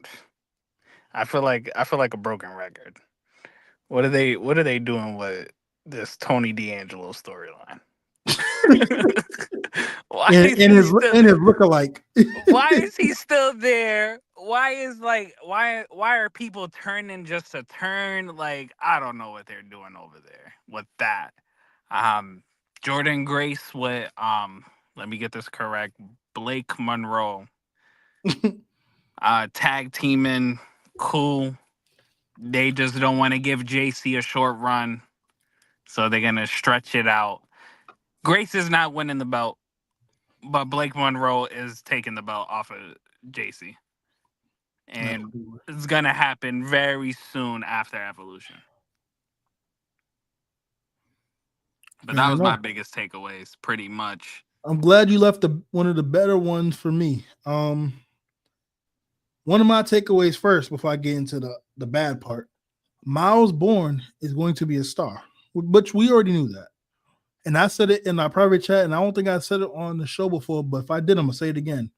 I feel like a broken record. What are they doing with this Tony D'Angelo storyline? In his lookalike. Why is he still there? Why are people turning just to turn? Like, I don't know what they're doing over there with that. Jordan Grace with let me get this correct, Blake Monroe. Tag teaming, cool. They just don't want to give JC a short run, so they're gonna stretch it out. Grace is not winning the belt, but Blake Monroe is taking the belt off of JC. And it's going to happen very soon after Evolution. But that was my biggest takeaways, pretty much. I'm glad you left one of the better ones for me. One of my takeaways first, before I get into the bad part. Miles Bourne is going to be a star, which we already knew that. And I said it in our private chat, and I don't think I said it on the show before, but if I did, I'm going to say it again.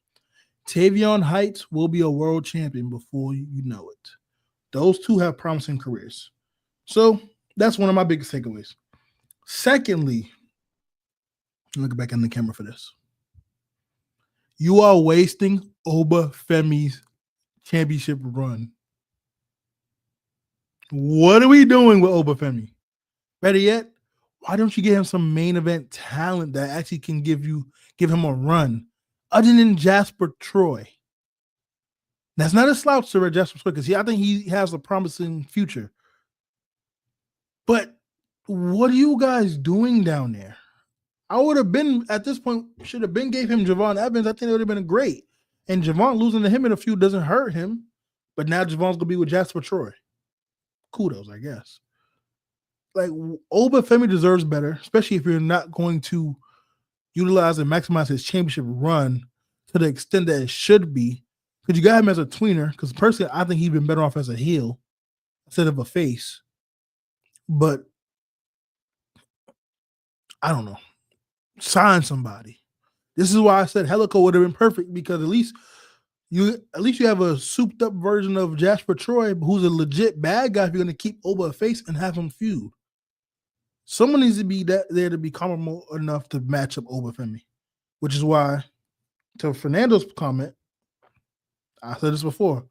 Tavion Heights will be a world champion before you know it. Those two have promising careers. So that's one of my biggest takeaways. Secondly, look back in the camera for this. You are wasting Oba Femi's championship run. What are we doing with Oba Femi? Better yet, why don't you get him some main event talent that actually can give him a run? Other than Jasper Troy. That's not a slouch to Jasper Troy because I think he has a promising future. But what are you guys doing down there? I would have been at this point, should have been gave him Javon Evans. I think it would have been great. And Javon losing to him in a few doesn't hurt him. But now Javon's gonna be with Jasper Troy. Kudos, I guess. Like Oba Femi deserves better, especially if you're not going to utilize and maximize his championship run to the extent that it should be. Because you got him as a tweener. Because personally, I think he'd been better off as a heel instead of a face. But I don't know. Sign somebody. This is why I said Helico would have been perfect, because at least you have a souped up version of Jasper Troy, who's a legit bad guy if you're going to keep Oba a face and have him feud. Someone needs to be there to be comfortable enough to match up Oba Femi, which is why, to Fernando's comment, I said this before,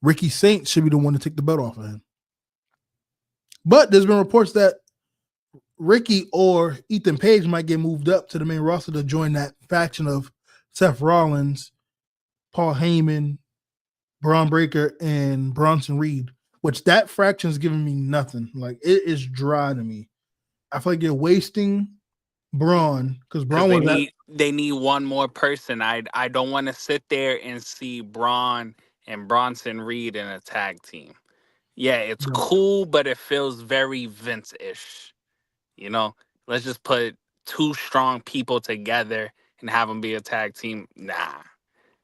Ricky Saints should be the one to take the belt off of him. But there's been reports that Ricky or Ethan Page might get moved up to the main roster to join that faction of Seth Rollins, Paul Heyman, Braun Breaker, and Bronson Reed, which that fraction is giving me nothing. Like, it is dry to me. I feel like you're wasting Braun because Braun was they need one more person. I don't want to sit there and see Braun and Bronson Reed in a tag team. Yeah, it's cool, but it feels very Vince-ish. You know, let's just put two strong people together and have them be a tag team. Nah,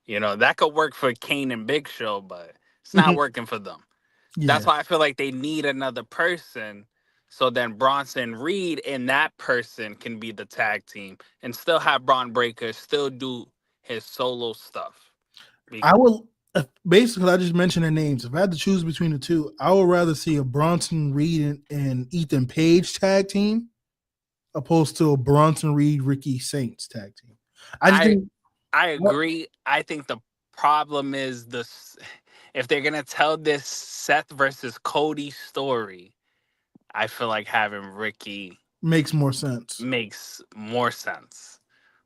you know, that could work for Kane and Big Show, but it's not working for them. Yeah. That's why I feel like they need another person. So then Bronson Reed and that person can be the tag team and still have Braun Breaker still do his solo stuff. I will basically, I just mentioned their names. If I had to choose between the two, I would rather see a Bronson Reed and Ethan Page tag team opposed to a Bronson Reed Ricky Saints tag team. I agree. I think the problem is if they're gonna tell this Seth versus Cody story, I feel like having Ricky makes more sense.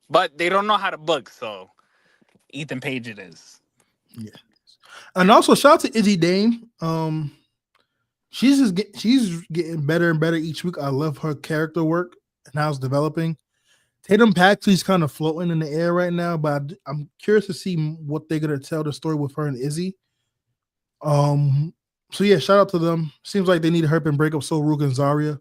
But they don't know how to book, so Ethan Page it is. Yeah. And also shout out to Izzy Dane. She's getting better and better each week. I love her character work and how it's developing. Tatum Paxley's kind of floating in the air right now, but I'm curious to see what they're gonna tell the story with her and Izzy. So yeah, shout out to them. Seems like they need to help and break up Soul Rook and Zarya,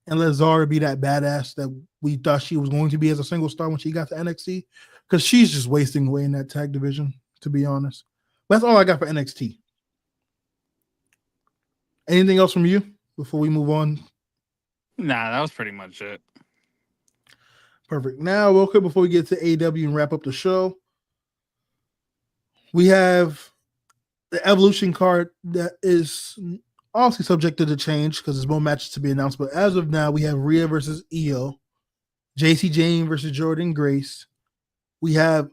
and let Zarya be that badass that we thought she was going to be as a single star when she got to NXT, because she's just wasting away in that tag division, to be honest. But that's all I got for NXT. Anything else from you before we move on? Nah, that was pretty much it. Perfect. Now, real quick before we get to AEW and wrap up the show, we have the Evolution card that is obviously subject to change because there's more matches to be announced. But as of now, we have Rhea versus Io, JC Jane versus Jordan Grace. We have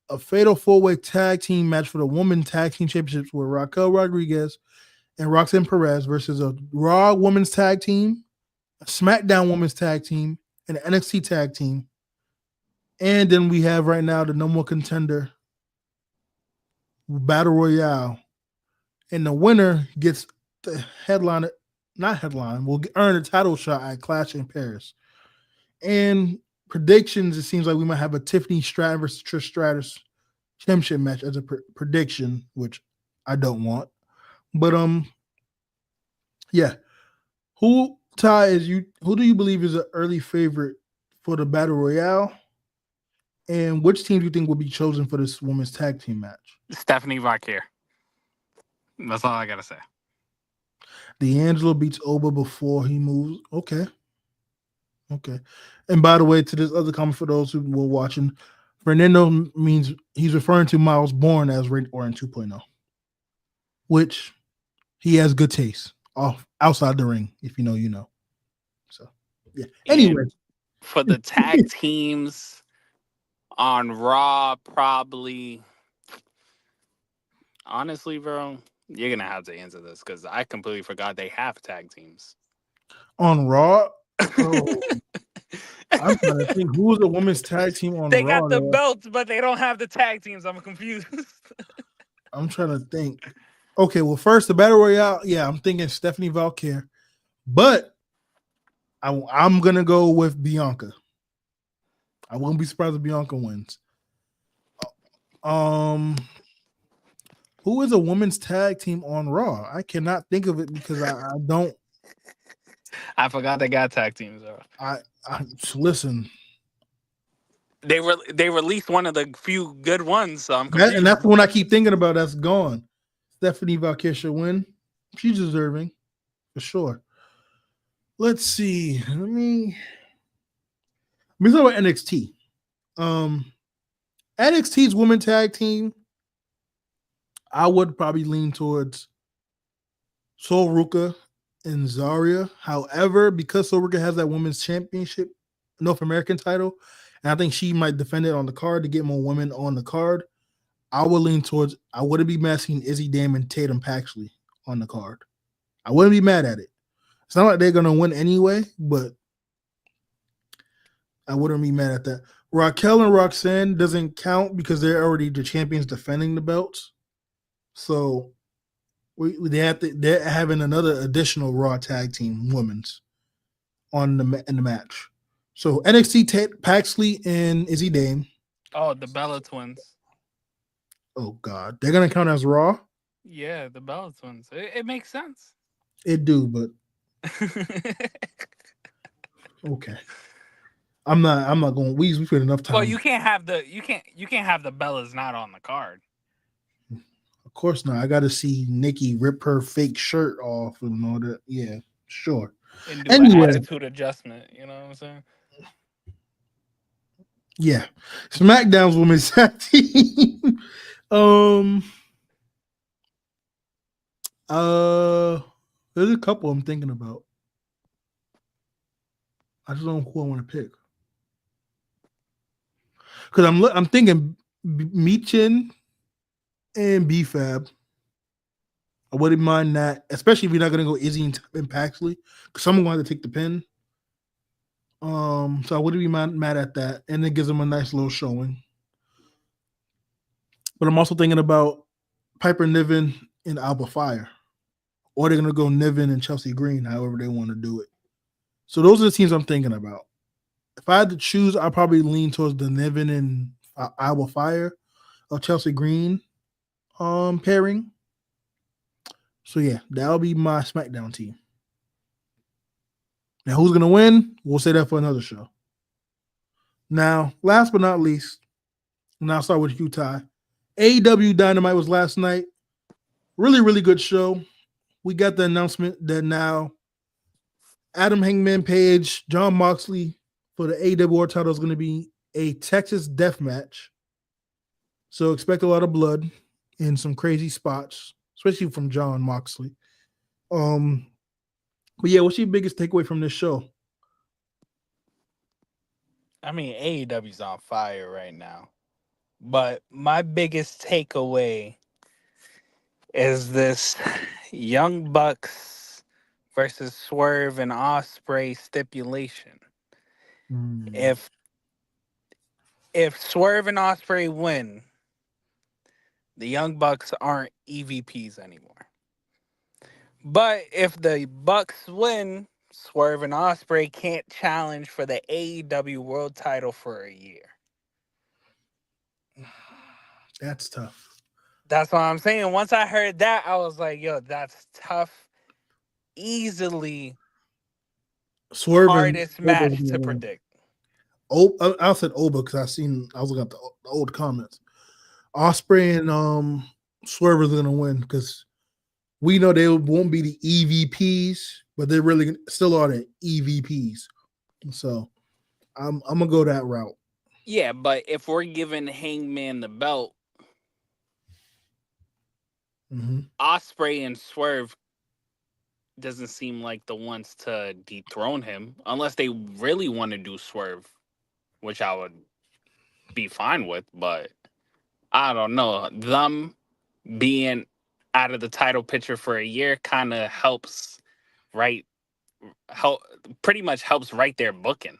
a fatal four-way tag team match for the Women's Tag Team Championships with Raquel Rodriguez and Roxanne Perez versus a Raw Women's Tag Team, a SmackDown Women's Tag Team, and an NXT Tag Team. And then we have right now the No More Contender Battle Royale. And the winner gets the will earn a title shot at Clash in Paris. And predictions, it seems like we might have a Tiffany Stratton versus Trish Stratus championship match as a prediction, which I don't want. But yeah. Who do you believe is an early favorite for the Battle Royale? And which team do you think will be chosen for this women's tag team match? Stephanie Vacquier. That's all I gotta say. D'Angelo beats Oba before he moves. Okay. And by the way, to this other comment for those who were watching, Fernando means he's referring to Miles Bourne as Randy Orton 2.0, which he has good taste outside the ring. If you know, you know. So yeah. Anyway, and for the tag teams on Raw, probably. Honestly, bro, you're gonna have to answer this because I completely forgot they have tag teams on Raw. Oh. I'm trying to think who's the women's tag team on Raw. They got the belts, but they don't have the tag teams. I'm confused. I'm trying to think. Okay, well, first the Battle Royale. Yeah, I'm thinking Stephanie Vacquier, but I'm gonna go with Bianca. I wouldn't be surprised if Bianca wins. Um, who is a women's tag team on Raw? I cannot think of it because I don't. I forgot they got tag teams. Though. I listen. They released one of the few good ones, so I'm And confused. that's the one I keep thinking about. That's gone. Stephanie Valkyrie should win. She's deserving for sure. Let's see. Let me talk about NXT. Um, NXT's women tag team. I would probably lean towards Sol Ruka and Zarya. However, because Sol Ruka has that women's championship North American title, and I think she might defend it on the card to get more women on the card, I would lean towards. I wouldn't be mad seeing Izzy Dame and Tatum Paxley on the card. I wouldn't be mad at it. It's not like they're gonna win anyway, but I wouldn't be mad at that. Raquel and Roxanne doesn't count because they're already the champions defending the belts. So they're having another additional Raw tag team women's on in the match. So NXT Paxley and Izzy Dame. Oh, the Bella twins. Oh God, they're gonna count as Raw. Yeah, the Bella twins. It makes sense. It do, but okay. I'm not going. We spent enough time. Well, you can't have the Bellas not on the card. Of course not. I got to see Nikki rip her fake shirt off and all that. Yeah, sure. And do an attitude adjustment. You know what I'm saying? Yeah, SmackDown's women's tag team. There's a couple I'm thinking about. I just don't know who I want to pick because I'm thinking Meechin and BFAB. I wouldn't mind that, especially if you're not going to go Izzy and Paxley, because someone going to take the pin. So I wouldn't be mad at that, and it gives them a nice little showing. But I'm also thinking about Piper Niven and Alba Fire, or they're going to go Niven and Chelsea Green, however they want to do it. So those are the teams I'm thinking about. If I had to choose, I'd probably lean towards the Niven and Alba Fire or Chelsea Green pairing. So yeah, that'll be my SmackDown team. Now, who's going to win? We'll say that for another show. Now, last but not least, and I'll start with Utah. AEW Dynamite was last night. Really, really good show. We got the announcement that now Adam Hangman Page, John Moxley for the AEW World title is going to be a Texas death match. So expect a lot of blood and some crazy spots, especially from John Moxley. But yeah, what's your biggest takeaway from this show? I mean, AEW's on fire right now. But my biggest takeaway is this Young Bucks versus Swerve and Osprey stipulation. If Swerve and Osprey win, the Young Bucks aren't EVPs anymore. But if the Bucks win, Swerve and Osprey can't challenge for the AEW World title for a year. That's tough. That's what I'm saying. Once I heard that, I was like, yo, that's tough. Easily Swerve hardest match to predict. Oh, I said Oba because I was looking at the old comments. Osprey and Swerve is gonna win because we know they won't be the EVPs, but they really still are the EVPs. So I'm gonna go that route. Yeah, but if we're giving Hangman the belt, Osprey and Swerve doesn't seem like the ones to dethrone him unless they really want to do Swerve, which I would be fine with, but I don't know. Them being out of the title picture for a year kind of pretty much helps write their booking.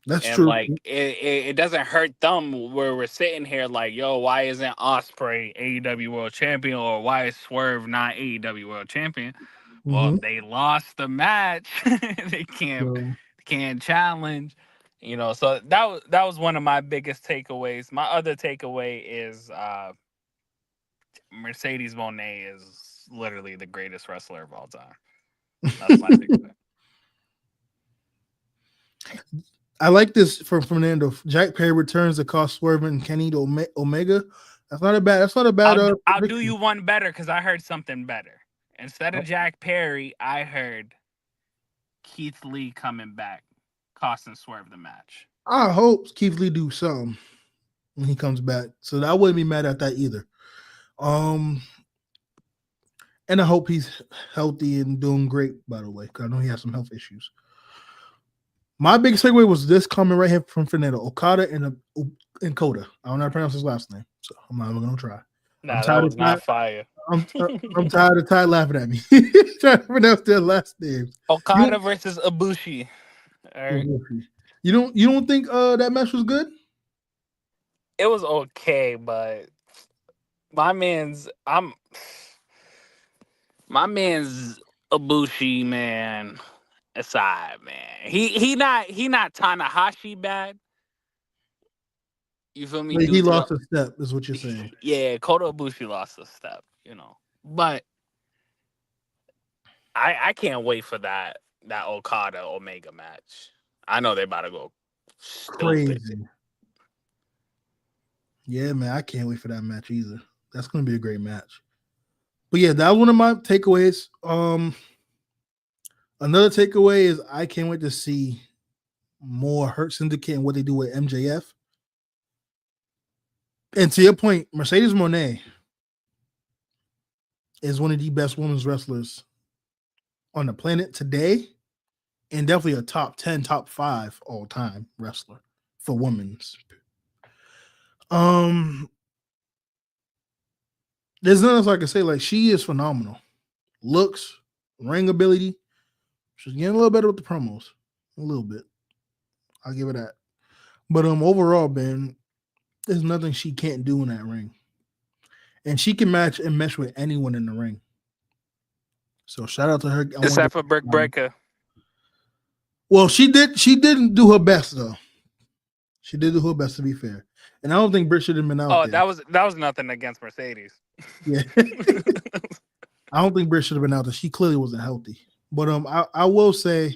That's and true. Like it doesn't hurt them where we're sitting here like, yo, why isn't Osprey AEW World Champion, or why is Swerve not AEW World Champion? Well, Mm-hmm. they lost the match. they So, can't challenge. So that was one of my biggest takeaways. My other takeaway is Mercedes Moné is literally the greatest wrestler of all time. That's my takeaway. I like this from Fernando. Jack Perry returns to cost Swerve and Kenny to Omega. That's not a bad. That's not a bad. I'll do prediction. you one better because I heard something better. Instead of Oh. Jack Perry, I heard Keith Lee coming back, costing Swerve the match. I hope Keith Lee do something when he comes back. So I wouldn't be mad at that either. And I hope he's healthy and doing great, by the way, because I know he has some health issues. My big segue was this comment right here from Fernando. Okada and Coda. I don't know how to pronounce his last name, so I'm not even going to try. Nah, that was not fire. I'm tired of Ty laughing at me. Trying to pronounce their last names. Okada versus Ibushi. All right. You don't think that match was good? It was okay, but my man's Ibushi, man, aside, man. He not Tanahashi bad. You feel me? Like he lost a step, is what you're saying. Yeah, Kota Ibushi lost a step, But I can't wait for that Okada Omega match. I know they're about to go stupid. Crazy. Yeah, man, I can't wait for that match either. That's going to be a great match. But yeah, that was one of my takeaways. Another takeaway is I can't wait to see more Hurt Syndicate and what they do with MJF. And to your point, Mercedes Moné is one of the best women's wrestlers on the planet today, and definitely a top 10, top 5 all-time wrestler for women's. There's nothing else I can say. Like, she is phenomenal. Looks, ring ability. She's getting a little better with the promos. A little bit. I'll give her that. But overall, Ben, there's nothing she can't do in that ring. And she can match and mesh with anyone in the ring. So shout out to her. Except for Brick Breaker. Well, she didn't do her best though. She did do her best, to be fair. And I don't think Britt should have been out there. That was nothing against Mercedes. Yeah. I don't think Britt should have been out there. She clearly wasn't healthy. But I will say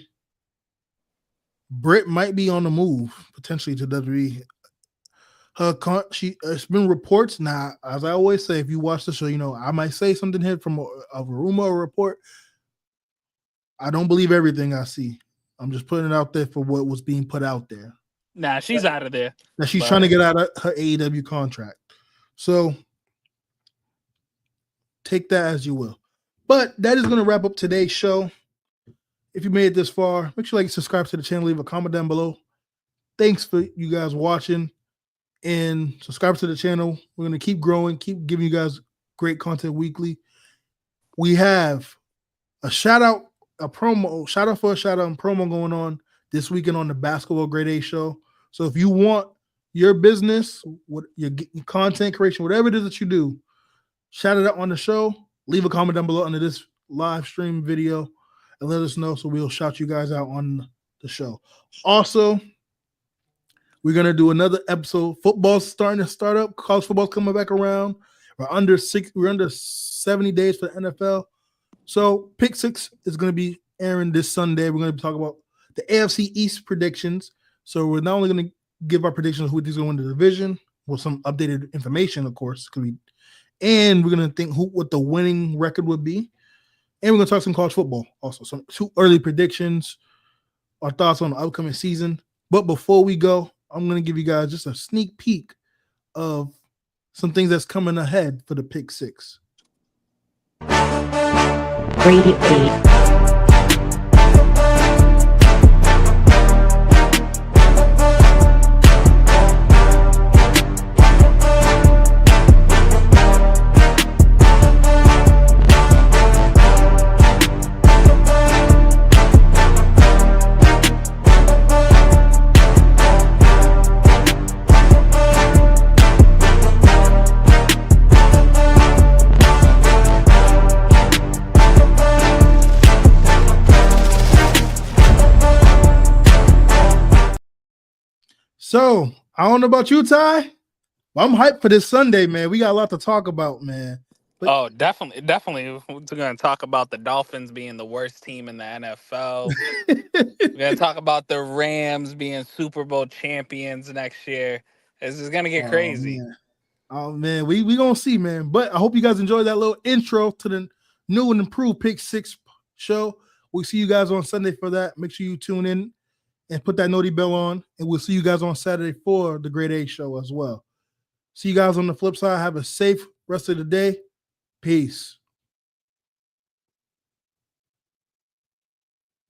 Britt might be on the move potentially to WWE. It's been reports now. As I always say, if you watch the show, I might say something here from a rumor or report. I don't believe everything I see. I'm just putting it out there for what was being put out there. Nah, she's out of there. That she's trying to get out of her AEW contract. So take that as you will. But that is going to wrap up today's show. If you made it this far, make sure you subscribe to the channel, leave a comment down below. Thanks for you guys watching. And subscribe to the channel. We're going to keep growing, keep giving you guys great content weekly. We have a shout out and promo going on this weekend on the Basketball Grade A show. So if you want your business, your content creation, whatever it is that you do, shout it out on the show. Leave a comment down below under this live stream video and let us know so we'll shout you guys out on the show. Also, we're going to do another episode. Football's starting to start up. College football's coming back around. We're under 70 days for the NFL. So Pick 6 is going to be airing this Sunday. We're going to be talking about the AFC East predictions. So we're not only going to give our predictions of who is going to win the division with some updated information, of course, and we're going to think what the winning record would be. And we're going to talk some college football also. Some 2 early predictions, our thoughts on the upcoming season. But before we go, I'm going to give you guys just a sneak peek of some things that's coming ahead for the Pick 6. Radio So I don't know about you, Ty. But I'm hyped for this Sunday, man. We got a lot to talk about, man. But Oh, definitely. We're going to talk about the Dolphins being the worst team in the NFL. We're going to talk about the Rams being Super Bowl champions next year. This is going to get crazy. Oh man, we gonna see, man. But I hope you guys enjoyed that little intro to the new and improved Pick Six show. We'll see you guys on Sunday for that. Make sure you tune in and put that noti bell on, and we'll see you guys on Saturday for the Grade A show as well. See you guys on the flip side. Have a safe rest of the day. Peace.